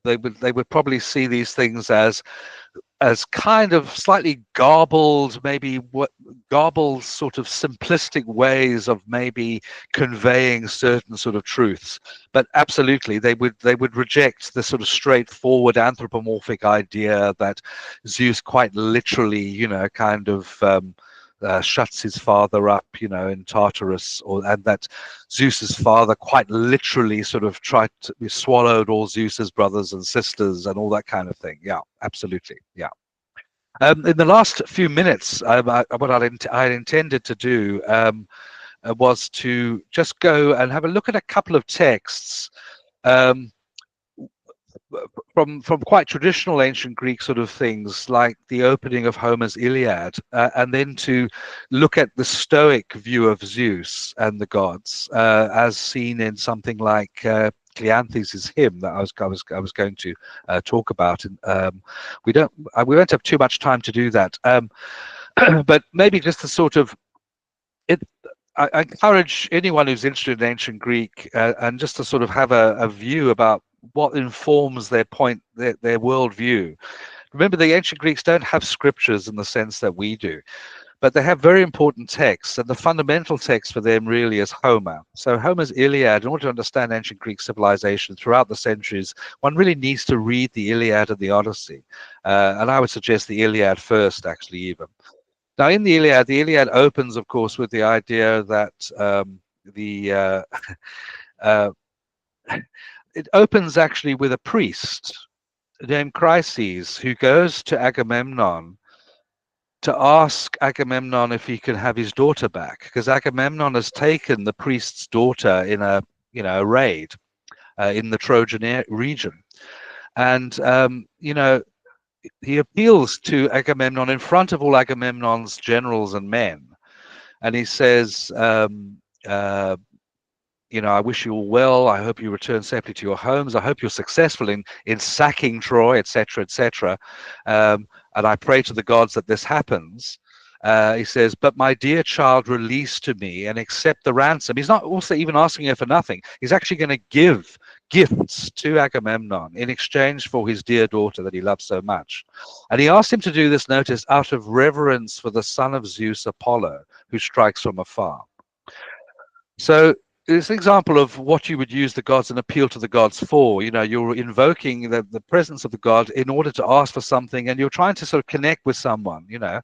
would probably see these things as kind of slightly garbled, garbled sort of simplistic ways of maybe conveying certain sort of truths. But absolutely, they would reject the sort of straightforward anthropomorphic idea that Zeus quite literally, kind of shuts his father up, in Tartarus, and that Zeus's father quite literally sort of swallowed all Zeus's brothers and sisters and all that kind of thing. Yeah, absolutely. Yeah. In the last few minutes, what I intended to do was to just go and have a look at a couple of texts from quite traditional ancient Greek sort of things, like the opening of Homer's Iliad, and then to look at the Stoic view of Zeus and the gods, as seen in something like Cleanthes' hymn that I was going to talk about. And we won't have too much time to do that, but maybe just to sort of I encourage anyone who's interested in ancient Greek and just to sort of have a view about what informs their worldview. Remember, the ancient Greeks don't have scriptures in the sense that we do, but they have very important texts, and the fundamental text for them really is Homer. So Homer's Iliad, in order to understand ancient Greek civilization throughout the centuries, one really needs to read the Iliad and the Odyssey. And I would suggest the Iliad first, actually, even. Now, in the Iliad opens, of course, with the idea that it opens actually with a priest named Chryses who goes to Agamemnon to ask Agamemnon if he can have his daughter back, because Agamemnon has taken the priest's daughter in a raid in the Trojan region, and he appeals to Agamemnon in front of all Agamemnon's generals and men, and he says, I wish you all well. I hope you return safely to your homes. I hope you're successful in sacking Troy, etc., etc. And I pray to the gods that this happens. He says, but my dear child, release to me and accept the ransom. He's not also even asking her for nothing. He's actually going to gifts to Agamemnon in exchange for his dear daughter that he loves so much. And he asked him to do this, notice, out of reverence for the son of Zeus, Apollo, who strikes from afar. So it's an example of what you would use the gods and appeal to the gods for. You know, you're invoking the presence of the god in order to ask for something, and you're trying to sort of connect with someone, you know.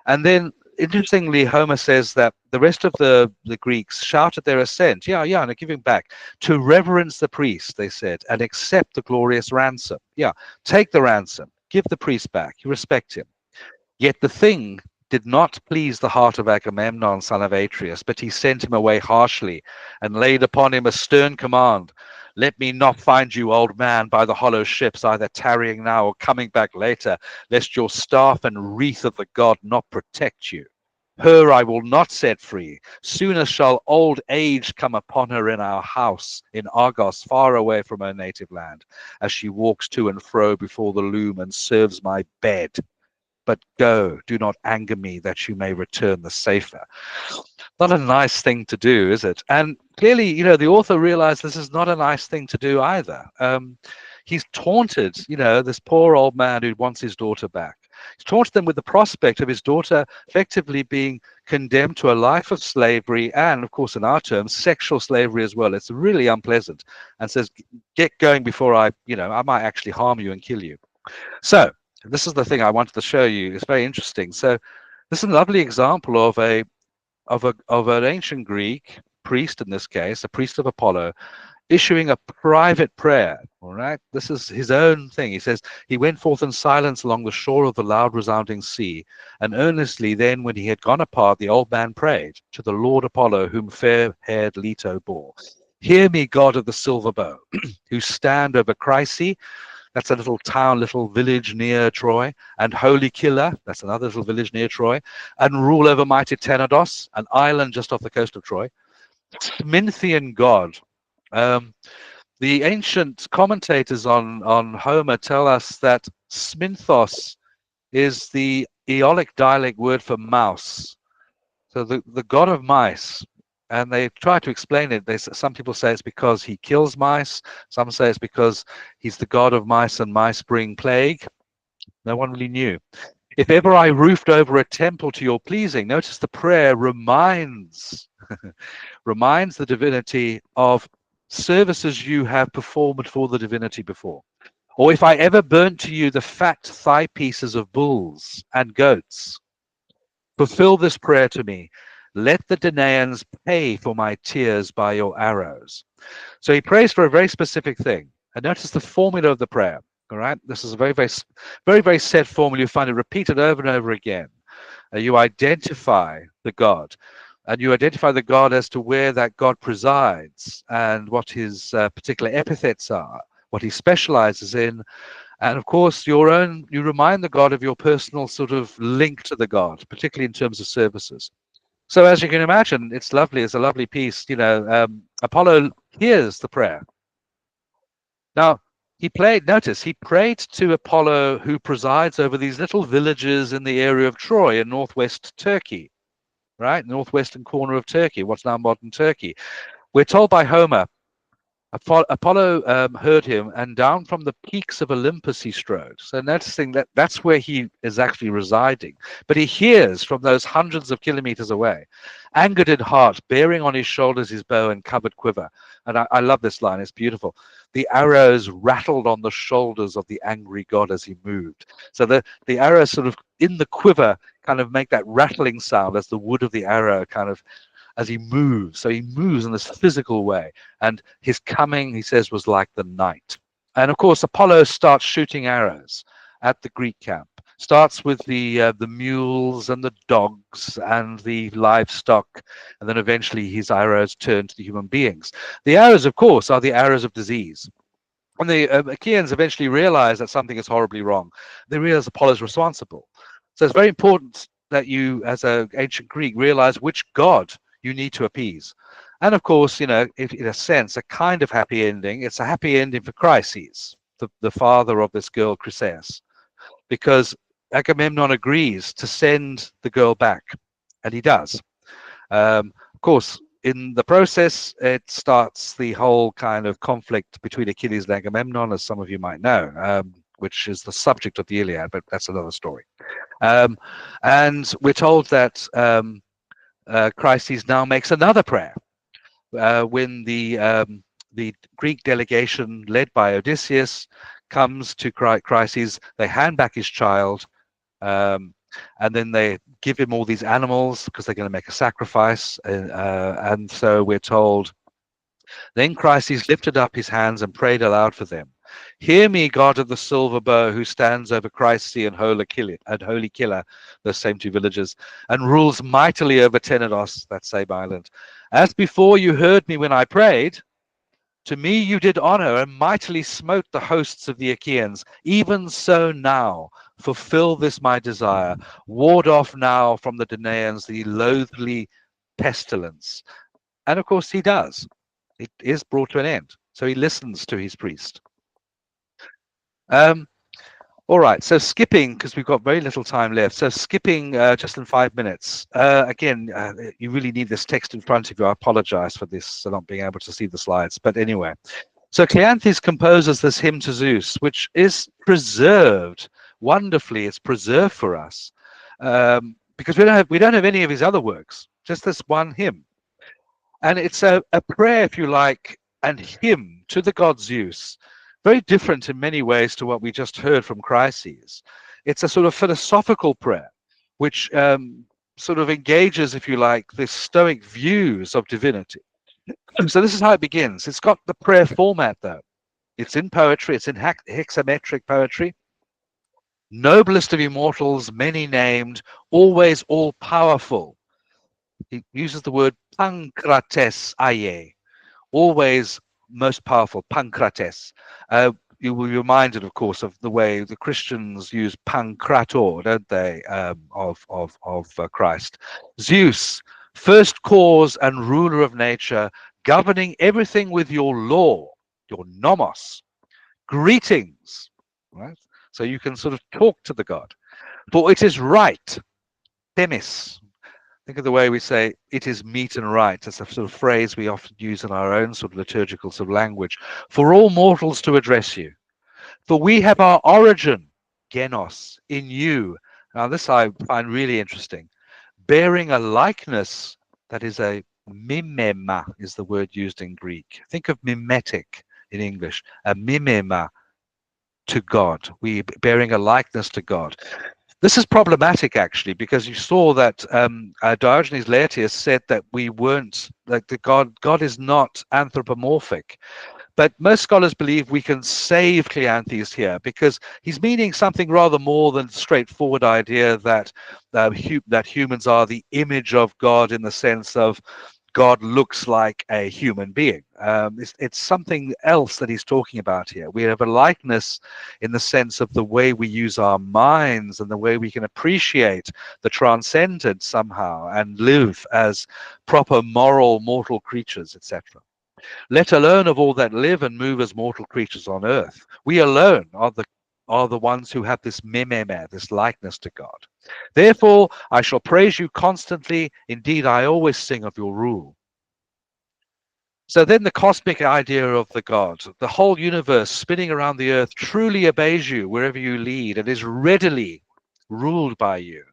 And then, interestingly, Homer says that the rest of the Greeks shout at their assent. Yeah, and they're giving back. To reverence the priest, they said, and accept the glorious ransom. Yeah, take the ransom, give the priest back, you respect him. Yet the thing did not please the heart of Agamemnon, son of Atreus, but he sent him away harshly and laid upon him a stern command. Let me not find you, old man, by the hollow ships, either tarrying now or coming back later, lest your staff and wreath of the god not protect you. Her I will not set free. Sooner shall old age come upon her in our house, in Argos, far away from her native land, as she walks to and fro before the loom and serves my bed. But go, do not anger me, that you may return the safer. Not a nice thing to do, is it? And clearly, you know, the author realized this is not a nice thing to do either. He's taunted, you know, this poor old man who wants his daughter back. He's taunted them with the prospect of his daughter effectively being condemned to a life of slavery and, of course, in our terms, sexual slavery as well. It's really unpleasant, and says, get going before I might actually harm you and kill you. So this is the thing I wanted to show you. It's very interesting. So this is a lovely example of an ancient Greek priest, in this case, a priest of Apollo, issuing a private prayer. All right, this is his own thing. He says, he went forth in silence along the shore of the loud resounding sea, and earnestly then, when he had gone apart, the old man prayed to the Lord Apollo, whom fair-haired Leto bore. Hear me, God of the silver bow, who stand over Chryse. That's a little town, little village near Troy. And Holy Killer, that's another little village near Troy. And rule over mighty Tenedos, an island just off the coast of Troy. Sminthean god. The ancient commentators on Homer tell us that Sminthos is the Aeolic dialect word for mouse. So the god of mice. And they try to explain it. Some people say it's because he kills mice. Some say it's because he's the god of mice and mice bring plague. No one really knew. If ever I roofed over a temple to your pleasing, notice the prayer reminds the divinity of services you have performed for the divinity before. Or if I ever burnt to you the fat thigh pieces of bulls and goats, fulfill this prayer to me. Let the Danaans pay for my tears by your arrows. So he prays for a very specific thing. And notice the formula of the prayer. All right, this is a very, very, very, very set formula. You find it repeated over and over again. You identify the god, and you identify the god as to where that god presides and what his particular epithets are, what he specializes in. And of course, you remind the god of your personal sort of link to the god, particularly in terms of services. So as you can imagine, it's lovely. It's a lovely piece. You know, Apollo hears the prayer. Now, he prayed to Apollo, who presides over these little villages in the area of Troy in northwest Turkey, right? Northwestern corner of Turkey, what's now modern Turkey. We're told by Homer, Apollo heard him, and down from the peaks of Olympus he strode. So noticing that's where he is actually residing. But he hears from those hundreds of kilometers away, angered in heart, bearing on his shoulders his bow and covered quiver. And I love this line, it's beautiful. The arrows rattled on the shoulders of the angry god as he moved. So the arrows sort of in the quiver kind of make that rattling sound as the wood of the arrow kind of, as he moves. So he moves in this physical way. And his coming, he says, was like the night. And of course, Apollo starts shooting arrows at the Greek camp. Starts with the mules and the dogs and the livestock. And then eventually his arrows turn to the human beings. The arrows, of course, are the arrows of disease. And the Achaeans eventually realize that something is horribly wrong. They realize Apollo is responsible. So it's very important that you, as an ancient Greek, realize which god you need to appease. And of course, you know, in a sense, a kind of happy ending. It's a happy ending for Chryses, the father of this girl, Chryseis, because Agamemnon agrees to send the girl back, and he does. Of course, in the process, it starts the whole kind of conflict between Achilles and Agamemnon, as some of you might know, which is the subject of the Iliad, but that's another story. And we're told that Chryses now makes another prayer when the Greek delegation led by Odysseus comes to Chryses. They hand back his child, and then they give him all these animals because they're going to make a sacrifice. And so we're told, then Chryses lifted up his hands and prayed aloud for them. Hear me, God of the silver bow, who stands over Chryse and Holy Killer, those same two villages, and rules mightily over Tenedos, that same island. As before you heard me when I prayed, to me you did honor and mightily smote the hosts of the Achaeans. Even so now, fulfill this my desire. Ward off now from the Danaans the loathly pestilence. And of course he does. It is brought to an end. So he listens to his priest. All right, so skipping, because we've got very little time left. So skipping just in 5 minutes. Again, you really need this text in front of you. I apologize for this, for not being able to see the slides. But anyway, so Cleanthes composes this hymn to Zeus, which is preserved wonderfully. It's preserved for us because we don't have any of his other works, just this one hymn. And it's a prayer, if you like, and hymn to the god Zeus. Very different in many ways to what we just heard from Chryses. It's a sort of philosophical prayer, which sort of engages, if you like, the Stoic views of divinity. So this is how it begins. It's got the prayer format, though. It's in poetry. It's in hexametric poetry. Noblest of immortals, many named, always all-powerful. He uses the word Pancrates aie, always most powerful, Pancrates. You will be reminded, of course, of the way the Christians use Pancrator, don't they, of Christ. Zeus, first cause and ruler of nature, governing everything with your law, your nomos. Greetings, right? So you can sort of talk to the god. For it is right, themis. Think of the way we say, it is meet and right. That's a sort of phrase we often use in our own sort of liturgical sort of language. For all mortals to address you. For we have our origin, genos, in you. Now this I find really interesting. Bearing a likeness that is a mimema is the word used in Greek. Think of mimetic in English, a mimema to God. We bearing a likeness to God. This is problematic, actually, because you saw that Diogenes Laertius said that we weren't, like the God is not anthropomorphic. But most scholars believe we can save Cleanthes here because he's meaning something rather more than straightforward idea that that humans are the image of God in the sense of God looks like a human being. It's something else that he's talking about here. We have a likeness in the sense of the way we use our minds and the way we can appreciate the transcendent somehow and live as proper moral mortal creatures, etc. Let alone of all that live and move as mortal creatures on earth. We alone are the ones who have this mimeme, this likeness to God. Therefore, I shall praise you constantly. Indeed, I always sing of your rule. So then the cosmic idea of the God, the whole universe spinning around the earth, truly obeys you wherever you lead and is readily ruled by you.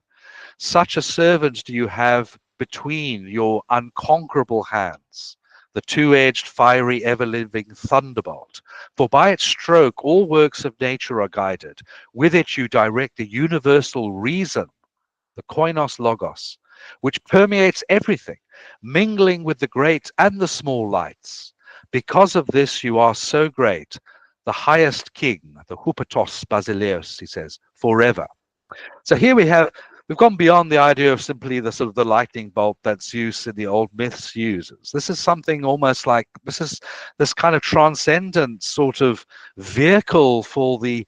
Such a servant do you have between your unconquerable hands, the two-edged, fiery, ever-living thunderbolt. For by its stroke all works of nature are guided. With it you direct the universal reason, the koinos logos, which permeates everything, mingling with the great and the small lights. Because of this you are so great, the highest king, the hupatos basileus, he says, forever. So here we've gone beyond the idea of simply the sort of the lightning bolt that Zeus in the old myths uses. This is something almost like this kind of transcendent sort of vehicle for the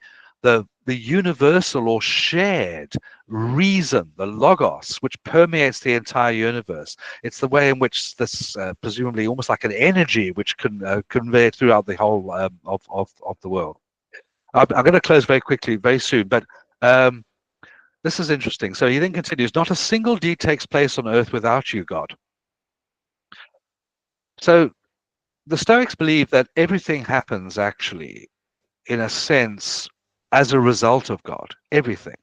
universal or shared reason, the logos, which permeates the entire universe. It's the way in which this presumably almost like an energy which can convey throughout the whole of the world. I'm going to close very quickly, very soon, but this is interesting. So he then continues, not a single deed takes place on earth without you, God. So the Stoics believe that everything happens actually, in a sense, as a result of God. Everything.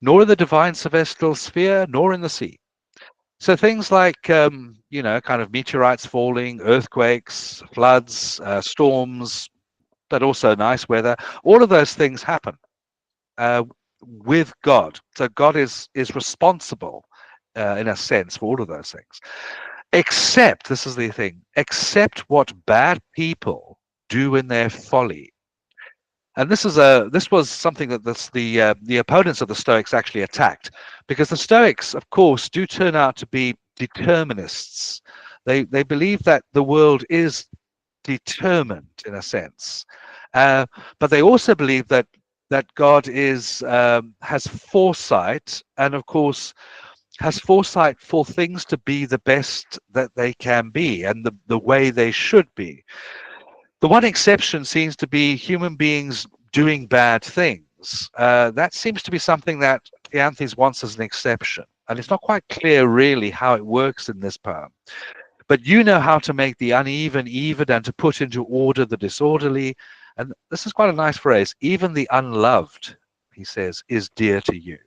Nor in the divine celestial sphere, nor in the sea. So things like, kind of meteorites falling, earthquakes, floods, storms, but also nice weather, all of those things happen with God. So God is responsible, in a sense, for all of those things. Except, this is the thing, except what bad people do in their folly. And this was something that the opponents of the Stoics actually attacked, because the Stoics, of course, do turn out to be determinists. They believe that the world is determined in a sense, but they also believe that God has foresight, and of course has foresight for things to be the best that they can be and the way they should be. The one exception seems to be human beings doing bad things. That seems to be something that Theanthes wants as an exception. And it's not quite clear really how it works in this poem. But you know how to make the uneven even and to put into order the disorderly. And this is quite a nice phrase. Even the unloved, he says, is dear to you.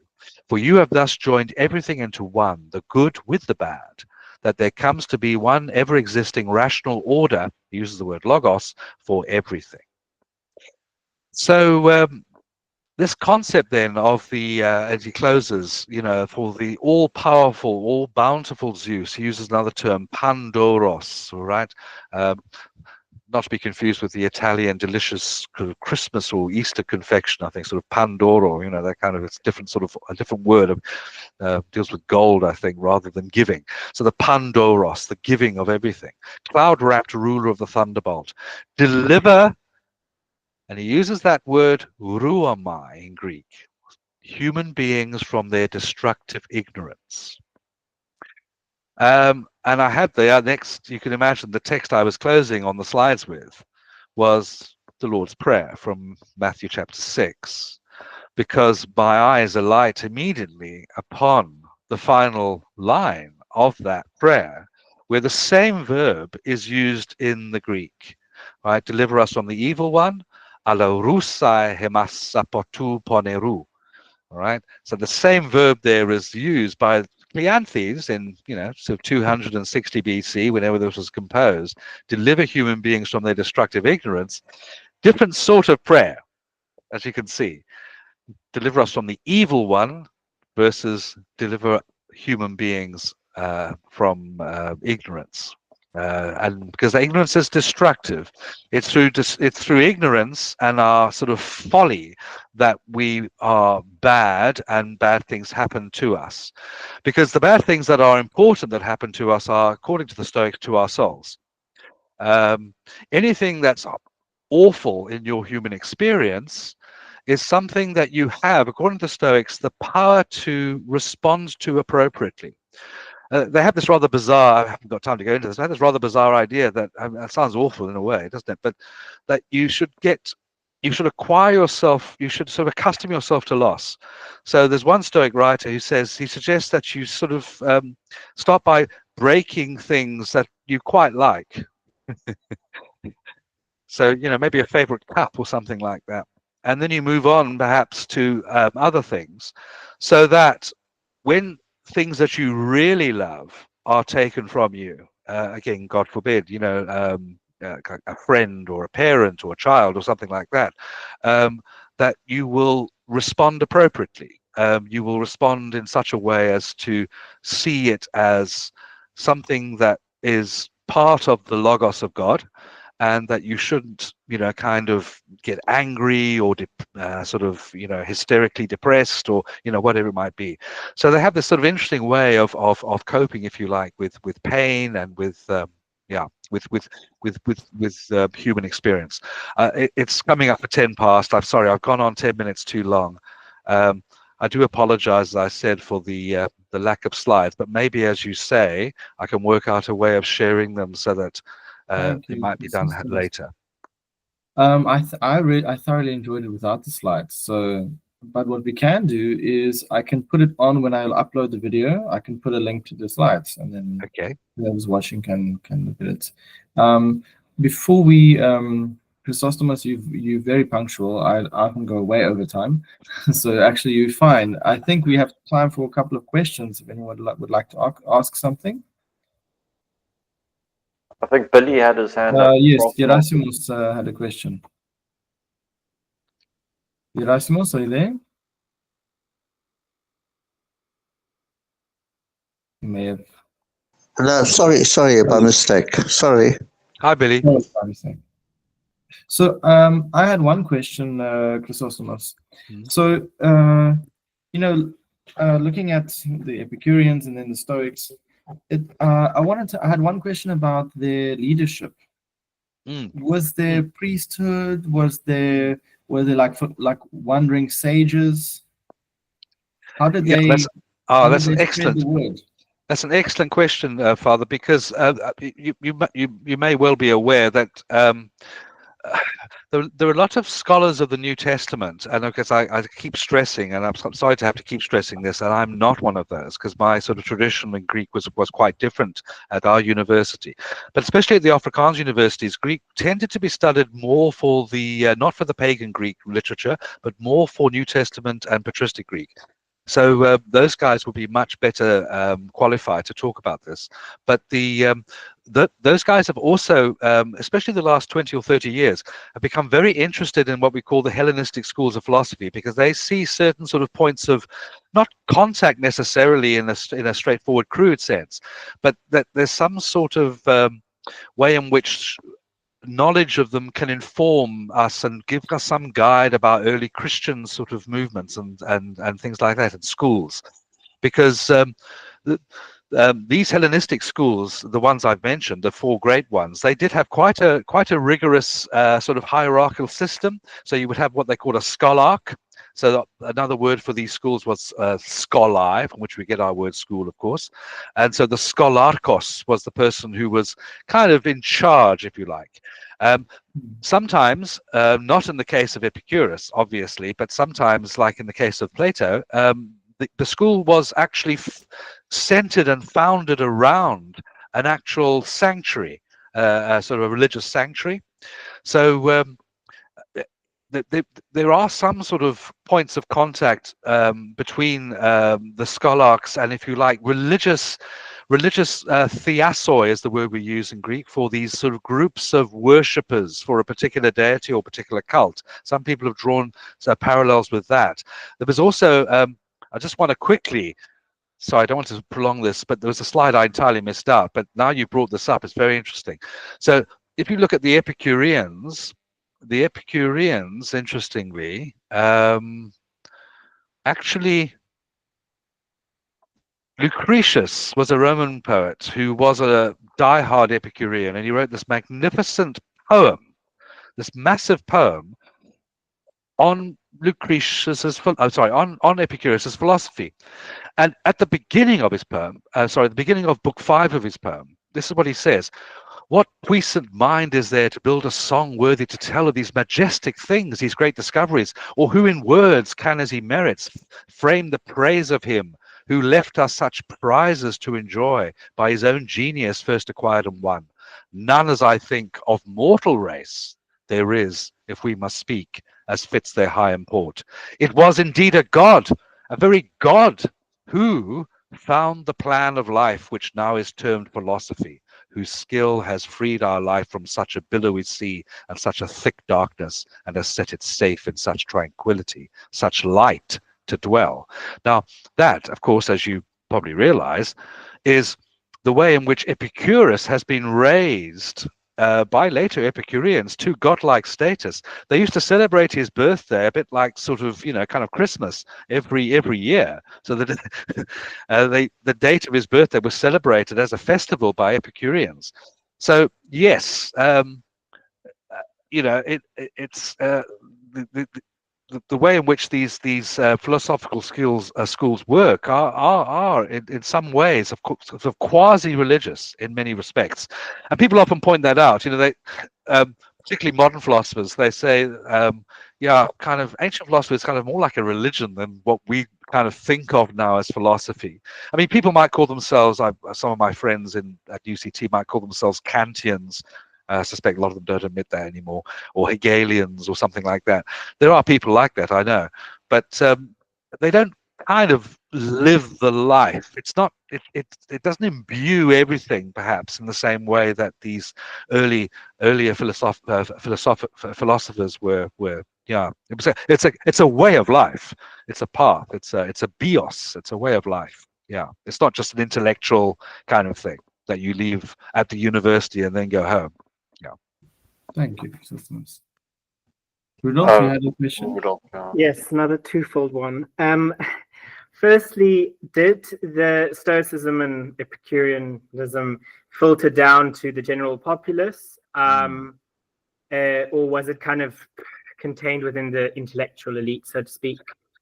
For you have thus joined everything into one, the good with the bad, that there comes to be one ever-existing rational order, he uses the word logos, for everything. So this concept then of the, as he closes, for the all-powerful, all-bountiful Zeus, he uses another term, Pandoros, all right? Not to be confused with the Italian delicious Christmas or Easter confection, I think, sort of Pandoro, that kind of, it's different, sort of a different word, deals with gold, I think, rather than giving. So the Pandoros, the giving of everything. Cloud-wrapped ruler of the thunderbolt. Deliver, and he uses that word ruamai in Greek, human beings from their destructive ignorance. And I had the next, you can imagine the text I was closing on the slides with was the Lord's Prayer from Matthew chapter 6, because my eyes alight immediately upon the final line of that prayer, where the same verb is used in the Greek, right? Deliver us from the evil one, alaurusai hemasapotu poneru. All right. So the same verb there is used by Cleanthes in, so 260 BC, whenever this was composed, deliver human beings from their destructive ignorance. Different sort of prayer, as you can see. Deliver us from the evil one versus deliver human beings from ignorance. And because ignorance is destructive, it's through ignorance and our sort of folly that we are bad, and bad things happen to us. Because the bad things that are important that happen to us are, according to the Stoics, to our souls. Anything that's awful in your human experience is something that you have, according to the Stoics, the power to respond to appropriately. They have this rather bizarre, I haven't got time to go into this, they have this rather bizarre idea that, that sounds awful in a way, doesn't it? But that you should acquire yourself, you should sort of accustom yourself to loss. So there's one Stoic writer who suggests that you sort of start by breaking things that you quite like. So, maybe a favorite cup or something like that. And then you move on perhaps to other things, so that when things that you really love are taken from you, again, God forbid, a friend or a parent or a child or something like that, that you will respond appropriately. You will respond in such a way as to see it as something that is part of the Logos of God, and that you shouldn't, kind of get angry or sort of, hysterically depressed, or, whatever it might be. So they have this sort of interesting way of coping, if you like, with pain and with human experience. It's coming up at 10 past. I'm sorry, I've gone on 10 minutes too long. I do apologize, as I said, for the lack of slides, but maybe, as you say, I can work out a way of sharing them so that it might be done later. I thoroughly enjoyed it without the slides. So But what we can do is I can put it on when I'll upload the video. I can put a link to the slides, and then Okay. whoever's watching can look at it. Before we, Chrysostomos, you're very punctual. I often go way over time, so actually you're fine. I think we have time for a couple of questions. If anyone would like to ask something. I think Billy had his hand up. Yes, Gerasimos had a question. Gerasimos, are you there? You may have. No, sorry, by mistake. Sorry. Hi, Billy. No, it's by mistake. So I had one question, Chrysostomos. So looking at the Epicureans and then the Stoics, I had one question about their leadership. Was there priesthood? Were they like wandering sages? How did they? That's an excellent. That's an excellent question, Father, because you may well be aware that there are a lot of scholars of the New Testament, and because I keep stressing, and I'm sorry to have to keep stressing this, and I'm not one of those, because my sort of tradition in Greek was quite different at our university. But especially at the Afrikaans universities, Greek tended to be studied more for the not for the pagan Greek literature, but more for New Testament and patristic Greek. So those guys will be much better qualified to talk about this. But those guys have also, especially the last 20 or 30 years, have become very interested in what we call the Hellenistic schools of philosophy, because they see certain sort of points of not contact necessarily in a straightforward, crude sense, but that there's some sort of way in which knowledge of them can inform us and give us some guide about early Christian sort of movements and things like that in schools, because these Hellenistic schools, the ones I've mentioned, the four great ones, they did have quite a rigorous sort of hierarchical system. So you would have what they call a scholarch. So another word for these schools was scholae, from which we get our word school, of course. And so the scholarchos was the person who was kind of in charge, if you like. Sometimes, not in the case of Epicurus, obviously, but sometimes, like in the case of Plato, the school was actually centered and founded around an actual sanctuary, sort of a religious sanctuary. So there are some sort of points of contact between the scholarchs and, if you like, religious theasoi is the word we use in Greek for these sort of groups of worshippers for a particular deity or particular cult. Some people have drawn parallels with that. There was also, I just want to quickly, sorry, I don't want to prolong this, but there was a slide I entirely missed out, but now you brought this up, it's very interesting. So if you look at the Epicureans, interestingly, actually, Lucretius was a Roman poet who was a die-hard Epicurean, and he wrote this magnificent poem, this massive poem on Lucretius's, on Epicurus's philosophy. And at the beginning of his poem, the beginning of book 5 of his poem, this is what he says: "What puissant mind is there to build a song worthy to tell of these majestic things, these great discoveries? Or who in words can, as he merits, frame the praise of him who left us such prizes to enjoy, by his own genius first acquired and won? None, as I think, of mortal race there is, if we must speak, as fits their high import. It was indeed a god, a very god, who found the plan of life which now is termed philosophy, whose skill has freed our life from such a billowy sea and such a thick darkness, and has set it safe in such tranquility, such light to dwell." Now, that, of course, as you probably realize, is the way in which Epicurus has been raised by later Epicureans to godlike status. They used to celebrate his birthday a bit like sort of, kind of Christmas every year. So that the date of his birthday was celebrated as a festival by Epicureans. So yes, it's the way in which these philosophical schools work are in some ways of course sort of quasi-religious in many respects, and people often point that out. particularly modern philosophers, they say, yeah, kind of ancient philosophy is kind of more like a religion than what we kind of think of now as philosophy. I mean, people might call themselves, some of my friends at UCT might call themselves Kantians. I suspect a lot of them don't admit that anymore, or Hegelians or something like that. There are people like that, I know, but they don't kind of live the life. It's not. It doesn't imbue everything, perhaps, in the same way that these earlier philosophers were. Yeah, it's a way of life. It's a path. It's a bios. It's a way of life. Yeah, it's not just an intellectual kind of thing that you leave at the university and then go home. Yeah. Thank you, Sosthenes. Rudolf, you had a question? Rudolf, yeah. Yes, another twofold one. Firstly, did the Stoicism and Epicureanism filter down to the general populace, or was it kind of contained within the intellectual elite, so to speak?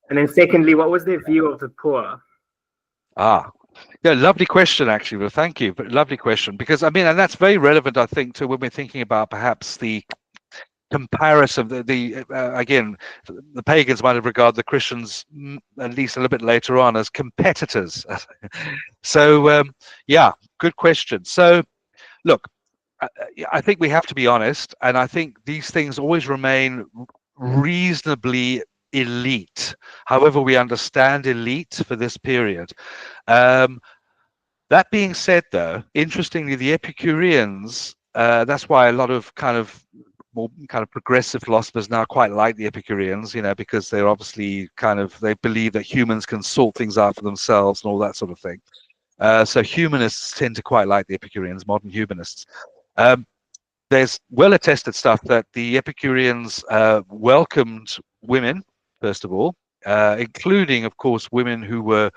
And then secondly, what was their view of the poor? Yeah, lovely question, actually. Well, thank you. But lovely question, because I mean, and that's very relevant, I think, to when we're thinking about perhaps the comparison. Again, the pagans might have regarded the Christians, at least a little bit later on, as competitors. So, yeah, good question. So, look, I think we have to be honest, and I think these things always remain reasonably elite, however we understand elite for this period. That being said, though, interestingly, the Epicureans, that's why a lot of more kind of progressive philosophers now quite like the Epicureans, because they're obviously they believe that humans can sort things out for themselves and all that sort of thing. So humanists tend to quite like the Epicureans, modern humanists. There's well-attested stuff that the Epicureans welcomed women, first of all, including, of course, women who were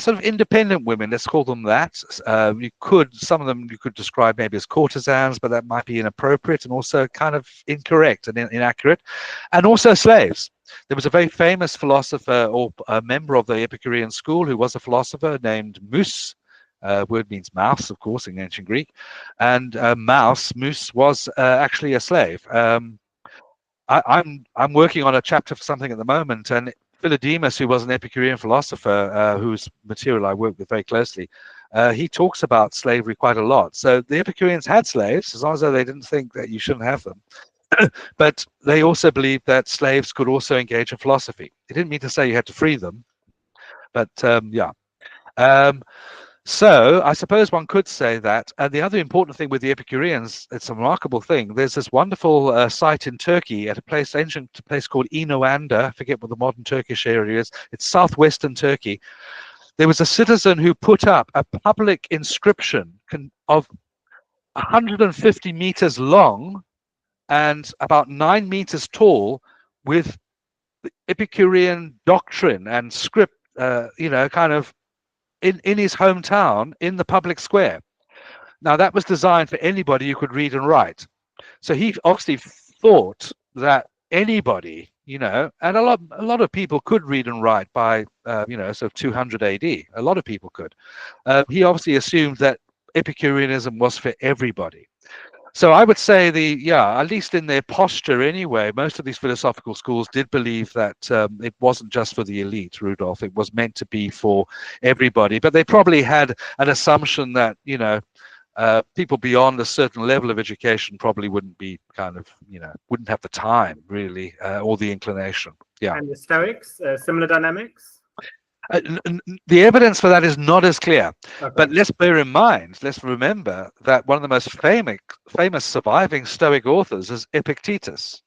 sort of independent women, let's call them that. Some of them you could describe maybe as courtesans, but that might be inappropriate and also kind of incorrect and inaccurate. And also slaves. There was a very famous philosopher or a member of the Epicurean school who was a philosopher named Mus. Word means mouse, of course, in ancient Greek. And Mus was actually a slave. I'm working on a chapter for something at the moment, and Philodemus, who was an Epicurean philosopher, whose material I work with very closely, he talks about slavery quite a lot. So the Epicureans had slaves, as long as they didn't think that you shouldn't have them. But they also believed that slaves could also engage in philosophy. It didn't mean to say you had to free them, but yeah. So I suppose one could say that. And the other important thing with the Epicureans, it's a remarkable thing. There's this wonderful site in Turkey at ancient place called İnönü'nde. I forget what the modern Turkish area is. It's southwestern Turkey. There was a citizen who put up a public inscription of 150 meters long and about 9 meters tall with the Epicurean doctrine and script, in his hometown in the public square. Now that was designed for anybody who could read and write. So he obviously thought that anybody, and a lot of people could read and write by, sort of 200 AD. A lot of people could. He obviously assumed that Epicureanism was for everybody. So I would say at least in their posture anyway, most of these philosophical schools did believe that it wasn't just for the elite, Rudolf. It was meant to be for everybody. But they probably had an assumption that, people beyond a certain level of education probably wouldn't be wouldn't have the time really or the inclination. Yeah. And the Stoics, similar dynamics? The evidence for that is not as clear, Okay. but let's remember that one of the most famous surviving Stoic authors is Epictetus,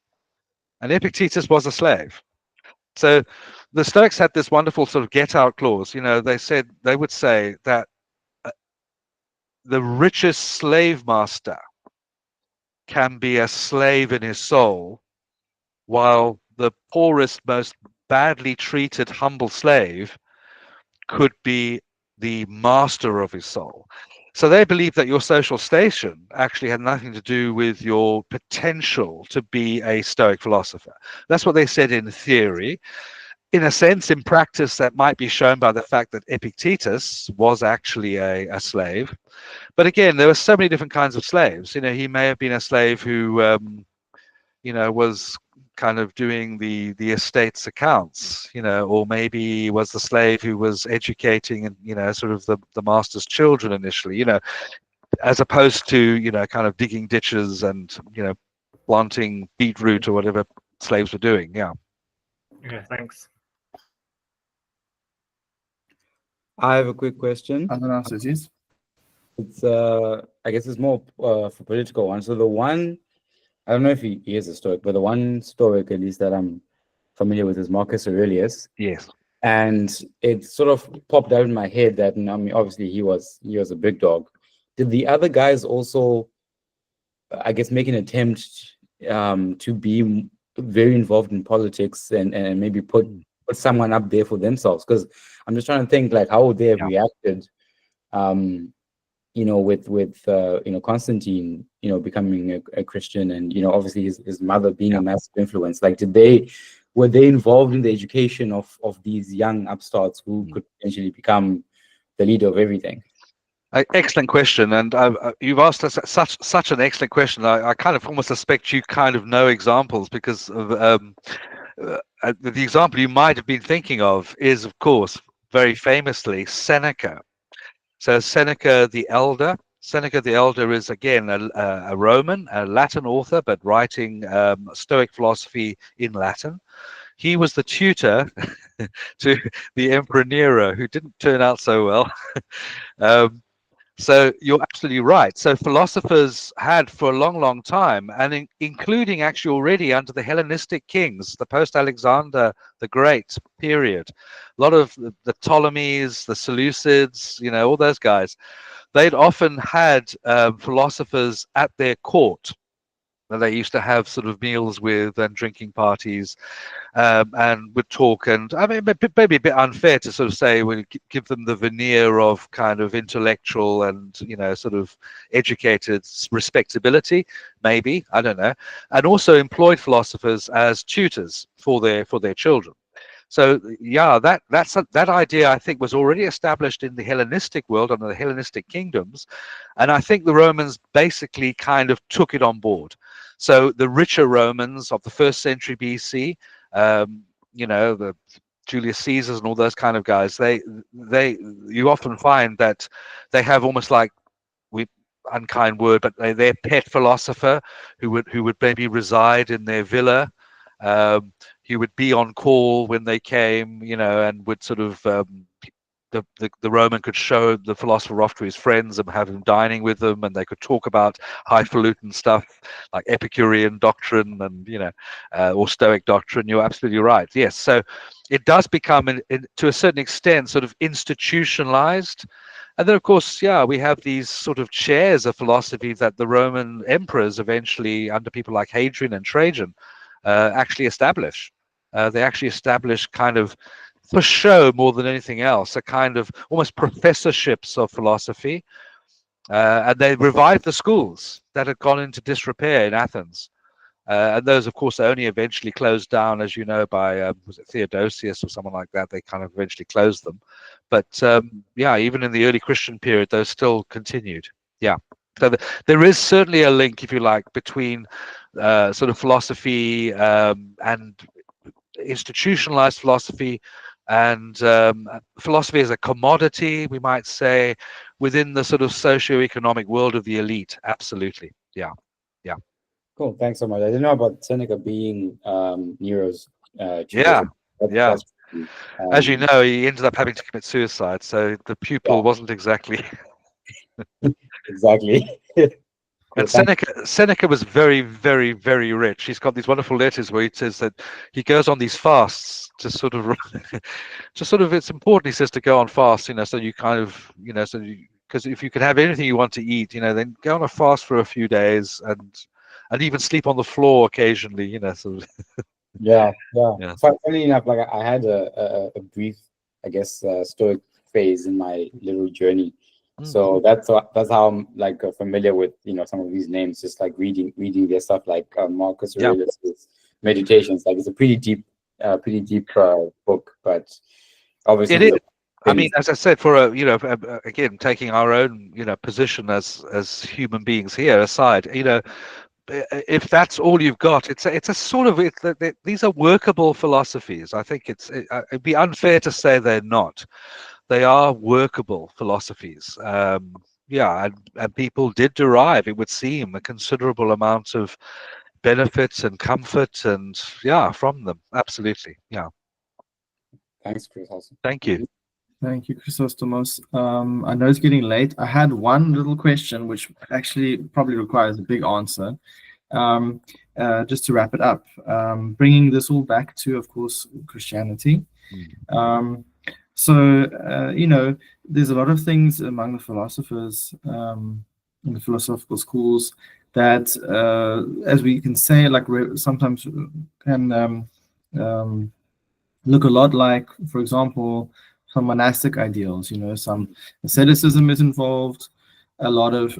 and Epictetus was a slave. So the Stoics had this wonderful sort of get-out clause. They would say that the richest slave master can be a slave in his soul, while the poorest, most badly treated humble slave could be the master of his soul. So they believe that your social station actually had nothing to do with your potential to be a Stoic philosopher. That's what they said in theory. in a sense, in practice, that might be shown by the fact that Epictetus was actually a slave. But again, there were so many different kinds of slaves. You know, he may have been a slave who, you know, was kind of doing the estate's accounts, you know, or maybe was the slave who was educating and, you know, sort of the master's children initially, you know, as opposed to, you know, kind of digging ditches and, you know, planting beetroot or whatever slaves were doing. Yeah. Yeah, thanks. I have a quick question. Other answers, yes. It's I guess it's more for political one. So the one, I don't know if he is a Stoic, but the one Stoic at least that I'm familiar with is Marcus Aurelius. Yes. And it sort of popped out in my head that, I mean, obviously he was a big dog. Did the other guys also, I guess, make an attempt to be very involved in politics and maybe put someone up there for themselves? Because I'm just trying to think, like, how would they have reacted, you know, with you know, Constantine, you know, becoming a Christian, and, you know, obviously his mother being a massive influence. Like, were they involved in the education of these young upstarts who could potentially become the leader of everything? Excellent question, and you've asked us such an excellent question. I kind of almost suspect you kind of know examples, because of the example you might have been thinking of is, of course, very famously Seneca. So Seneca the Elder. Seneca the Elder is, again, a Roman, a Latin author, but writing Stoic philosophy in Latin. He was the tutor to the Emperor Nero, who didn't turn out so well. So you're absolutely right. So philosophers had for a long, long time, and including actually already under the Hellenistic kings, the post-Alexander the Great period, a lot of the Ptolemies, the Seleucids, you know, all those guys, they'd often had philosophers at their court that they used to have sort of meals with and drinking parties, and would talk. And I mean, maybe a bit unfair to sort of say we give them the veneer of kind of intellectual and, you know, sort of educated respectability, maybe, I don't know, and also employed philosophers as tutors for their children. So yeah, that idea, I think, was already established in the Hellenistic world, under the Hellenistic kingdoms, and I think the Romans basically kind of took it on board. So the richer Romans of the 1st century BC, you know, the Julius Caesars and all those kind of guys, you often find that they have almost like, unkind word, but their pet philosopher who would maybe reside in their villa. He would be on call when they came, you know, and would sort of the Roman could show the philosopher off to his friends and have him dining with them, and they could talk about highfalutin stuff like Epicurean doctrine and, you know, or Stoic doctrine. You're absolutely right. Yes, so it does become, to a certain extent, sort of institutionalized. And then, of course, yeah, we have these sort of chairs of philosophy that the Roman emperors eventually, under people like Hadrian and Trajan, actually establish. They actually establish kind of, for show more than anything else, a kind of almost professorships of philosophy. And they revived the schools that had gone into disrepair in Athens. And those, of course, only eventually closed down, as you know, by was it Theodosius or someone like that? They kind of eventually closed them. But yeah, even in the early Christian period, those still continued. Yeah. So there is certainly a link, if you like, between sort of philosophy and institutionalized philosophy and philosophy as a commodity, we might say, within the sort of socio-economic world of the elite. Absolutely. Yeah. Yeah. Cool. Thanks so much. I didn't know about Seneca being Nero's tutor. Yeah. Yeah. As you Um, know, he ended up having to commit suicide, so the pupil wasn't exactly. exactly. And Seneca was very, very, very rich. He's got these wonderful letters where he says that he goes on these fasts to sort of, it's important, he says, to go on fasts, you know, so you kind of, you know, because if you can have anything you want to eat, you know, then go on a fast for a few days and even sleep on the floor occasionally, you know, sort of. Yeah. Funny enough, like I had a brief, I guess, Stoic phase in my little journey. So that's how I'm like familiar with, you know, some of these names, just like reading their stuff, like Marcus Aurelius' Meditations. Like, it's a pretty deep pretty deep book, but obviously It is. I mean, things- as I said, again, taking our own, position as human beings here aside, if that's all you've got, it's a sort of these are workable philosophies. I think it'd be unfair to say they're not. They are workable philosophies. Yeah, and people did derive, it would seem, a considerable amount of benefits and comfort, and from them. Absolutely, yeah. Thanks, Chris. Also. Thank you. Thank you, Chrysostomos. I know it's getting late. I had one little question, which actually probably requires a big answer. Just to wrap it up, bringing this all back to, of course, Christianity. There's a lot of things among the philosophers in the philosophical schools that, as we can say, like sometimes can look a lot like, for example, some monastic ideals. Some asceticism is involved, a lot of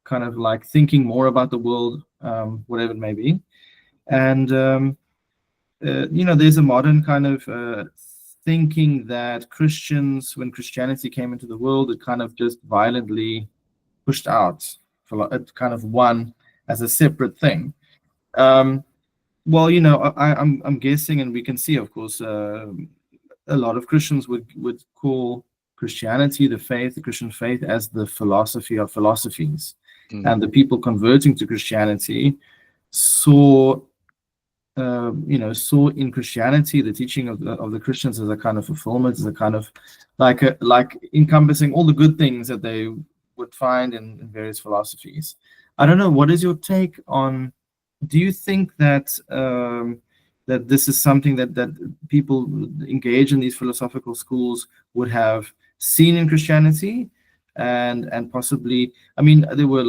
kind of like thinking more about the world, whatever it may be. And, there's a modern kind of thinking that Christians, when Christianity came into the world, it kind of just violently pushed out. It kind of won as a separate thing. I'm guessing, and we can see, of course, a lot of Christians would call Christianity, the Christian faith, as the philosophy of philosophies. And the people converting to Christianity saw in Christianity the teaching of the Christians as a kind of fulfillment, as a kind of like encompassing all the good things that they would find in various philosophies. I don't know. What is your take on? Do you think that that this is something that people engage in these philosophical schools would have seen in Christianity? And possibly, I mean, there were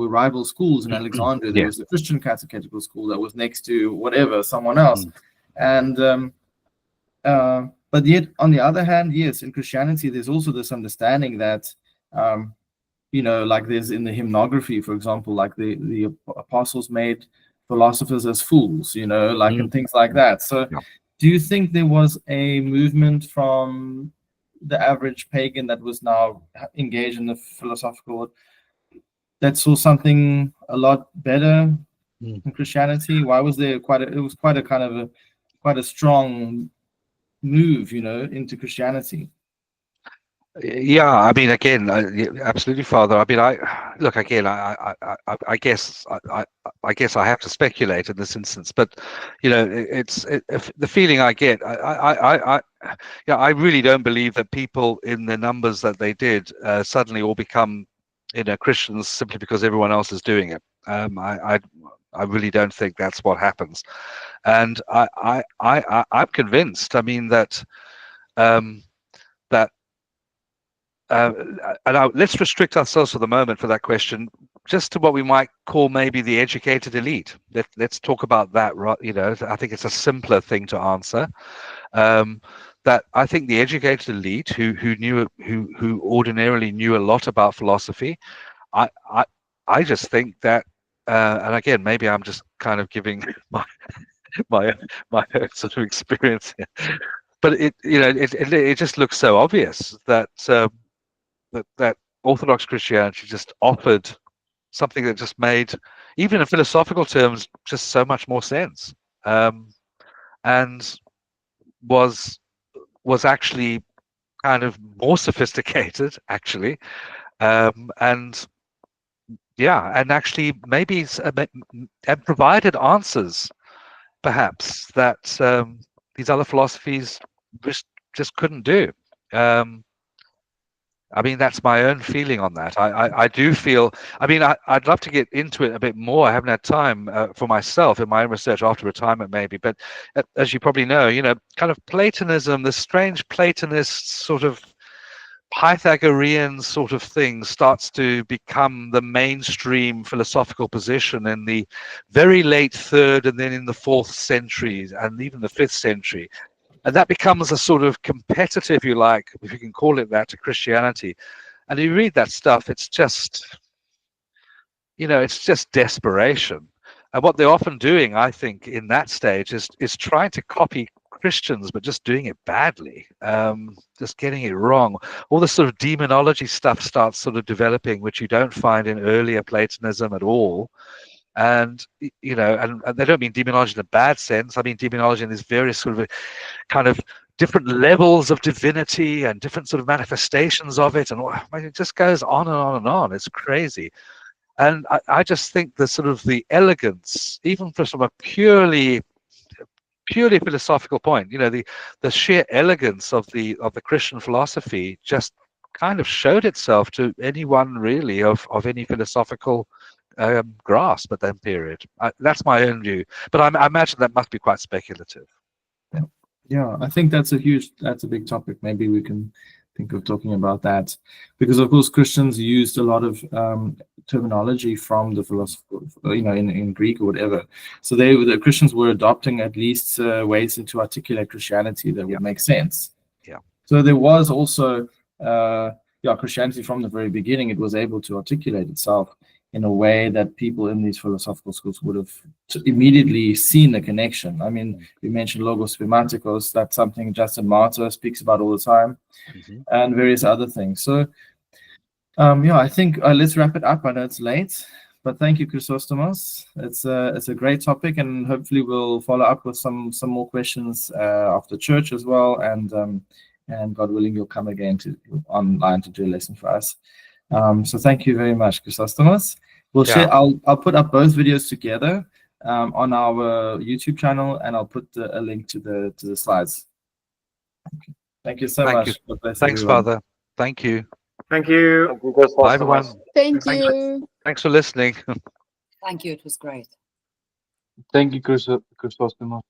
rival schools in Alexandria. There was the Christian catechetical school that was next to someone else. And but yet, on the other hand, yes, in Christianity, there's also this understanding that, like there's in the hymnography, for example, like the apostles made philosophers as fools, and things like that. So do you think there was a movement from the average pagan that was now engaged in the philosophical world that saw something a lot better in Christianity? Why was there quite a strong move, into Christianity? Yeah, I mean, again, absolutely, Father. I mean, I guess I have to speculate in this instance, but it's the feeling I get. I really don't believe that people in the numbers that they did suddenly all become Christians simply because everyone else is doing it. I really don't think that's what happens, and I'm convinced. I mean that. Let's restrict ourselves for the moment for that question just to what we might call maybe the educated elite. Let's talk about that. I think it's a simpler thing to answer. That I think the educated elite who ordinarily knew a lot about philosophy, I just think that, and again, maybe I'm just kind of giving my own sort of experience here, but it just looks so obvious that. That Orthodox Christianity just offered something that just made, even in philosophical terms, just so much more sense, and was actually kind of more sophisticated, actually, and actually maybe and provided answers, perhaps, that these other philosophies just couldn't do. I mean, that's my own feeling on that. I do feel, I mean, I'd love to get into it a bit more. I haven't had time for myself in my own research after retirement, maybe. But as you probably know, kind of Platonism, the strange Platonist sort of Pythagorean sort of thing starts to become the mainstream philosophical position in the very late 3rd and then in the 4th centuries and even the 5th century. And that becomes a sort of competitor, if you like, if you can call it that, to Christianity. And you read that stuff, it's just, it's just desperation. And what they're often doing, I think, in that stage is trying to copy Christians, but just doing it badly, just getting it wrong. All this sort of demonology stuff starts sort of developing, which you don't find in earlier Platonism at all. And you know, and they don't mean demonology in a bad sense. I mean demonology in these various sort of kind of different levels of divinity and different sort of manifestations of it, and it just goes on and on and on. It's crazy. And I just think the sort of the elegance, even from a purely philosophical point, you know, the sheer elegance of the Christian philosophy just kind of showed itself to anyone really of any philosophical grasp at that period. That's my own view, but I imagine that must be quite speculative. Yeah, I think that's a big topic. Maybe we can think of talking about that, because of course Christians used a lot of terminology from the philosopher, you know, in Greek or whatever. So the Christians were adopting at least ways to articulate Christianity that would make sense. Yeah. So there was also Christianity from the very beginning. It was able to articulate itself in a way that people in these philosophical schools would have immediately seen the connection. I mean, we mentioned Logos Spermatikos. That's something Justin Martyr speaks about all the time, and various other things. So, I think let's wrap it up. I know it's late, but thank you, Chrysostomos. It's a great topic, and hopefully we'll follow up with some more questions after church as well. And God willing, you'll come again online to do a lesson for us. So thank you very much, Chrysostomos. We'll share. I'll put up both videos together on our YouTube channel, and I'll put a link to the slides. Thank you so much. Thanks, Father. Thank you. Thank you. Thank you, Chrysostomos. Bye, everyone. Thank you. Thanks for listening. Thank you. It was great. Thank you, Chrysostomos.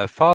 Father.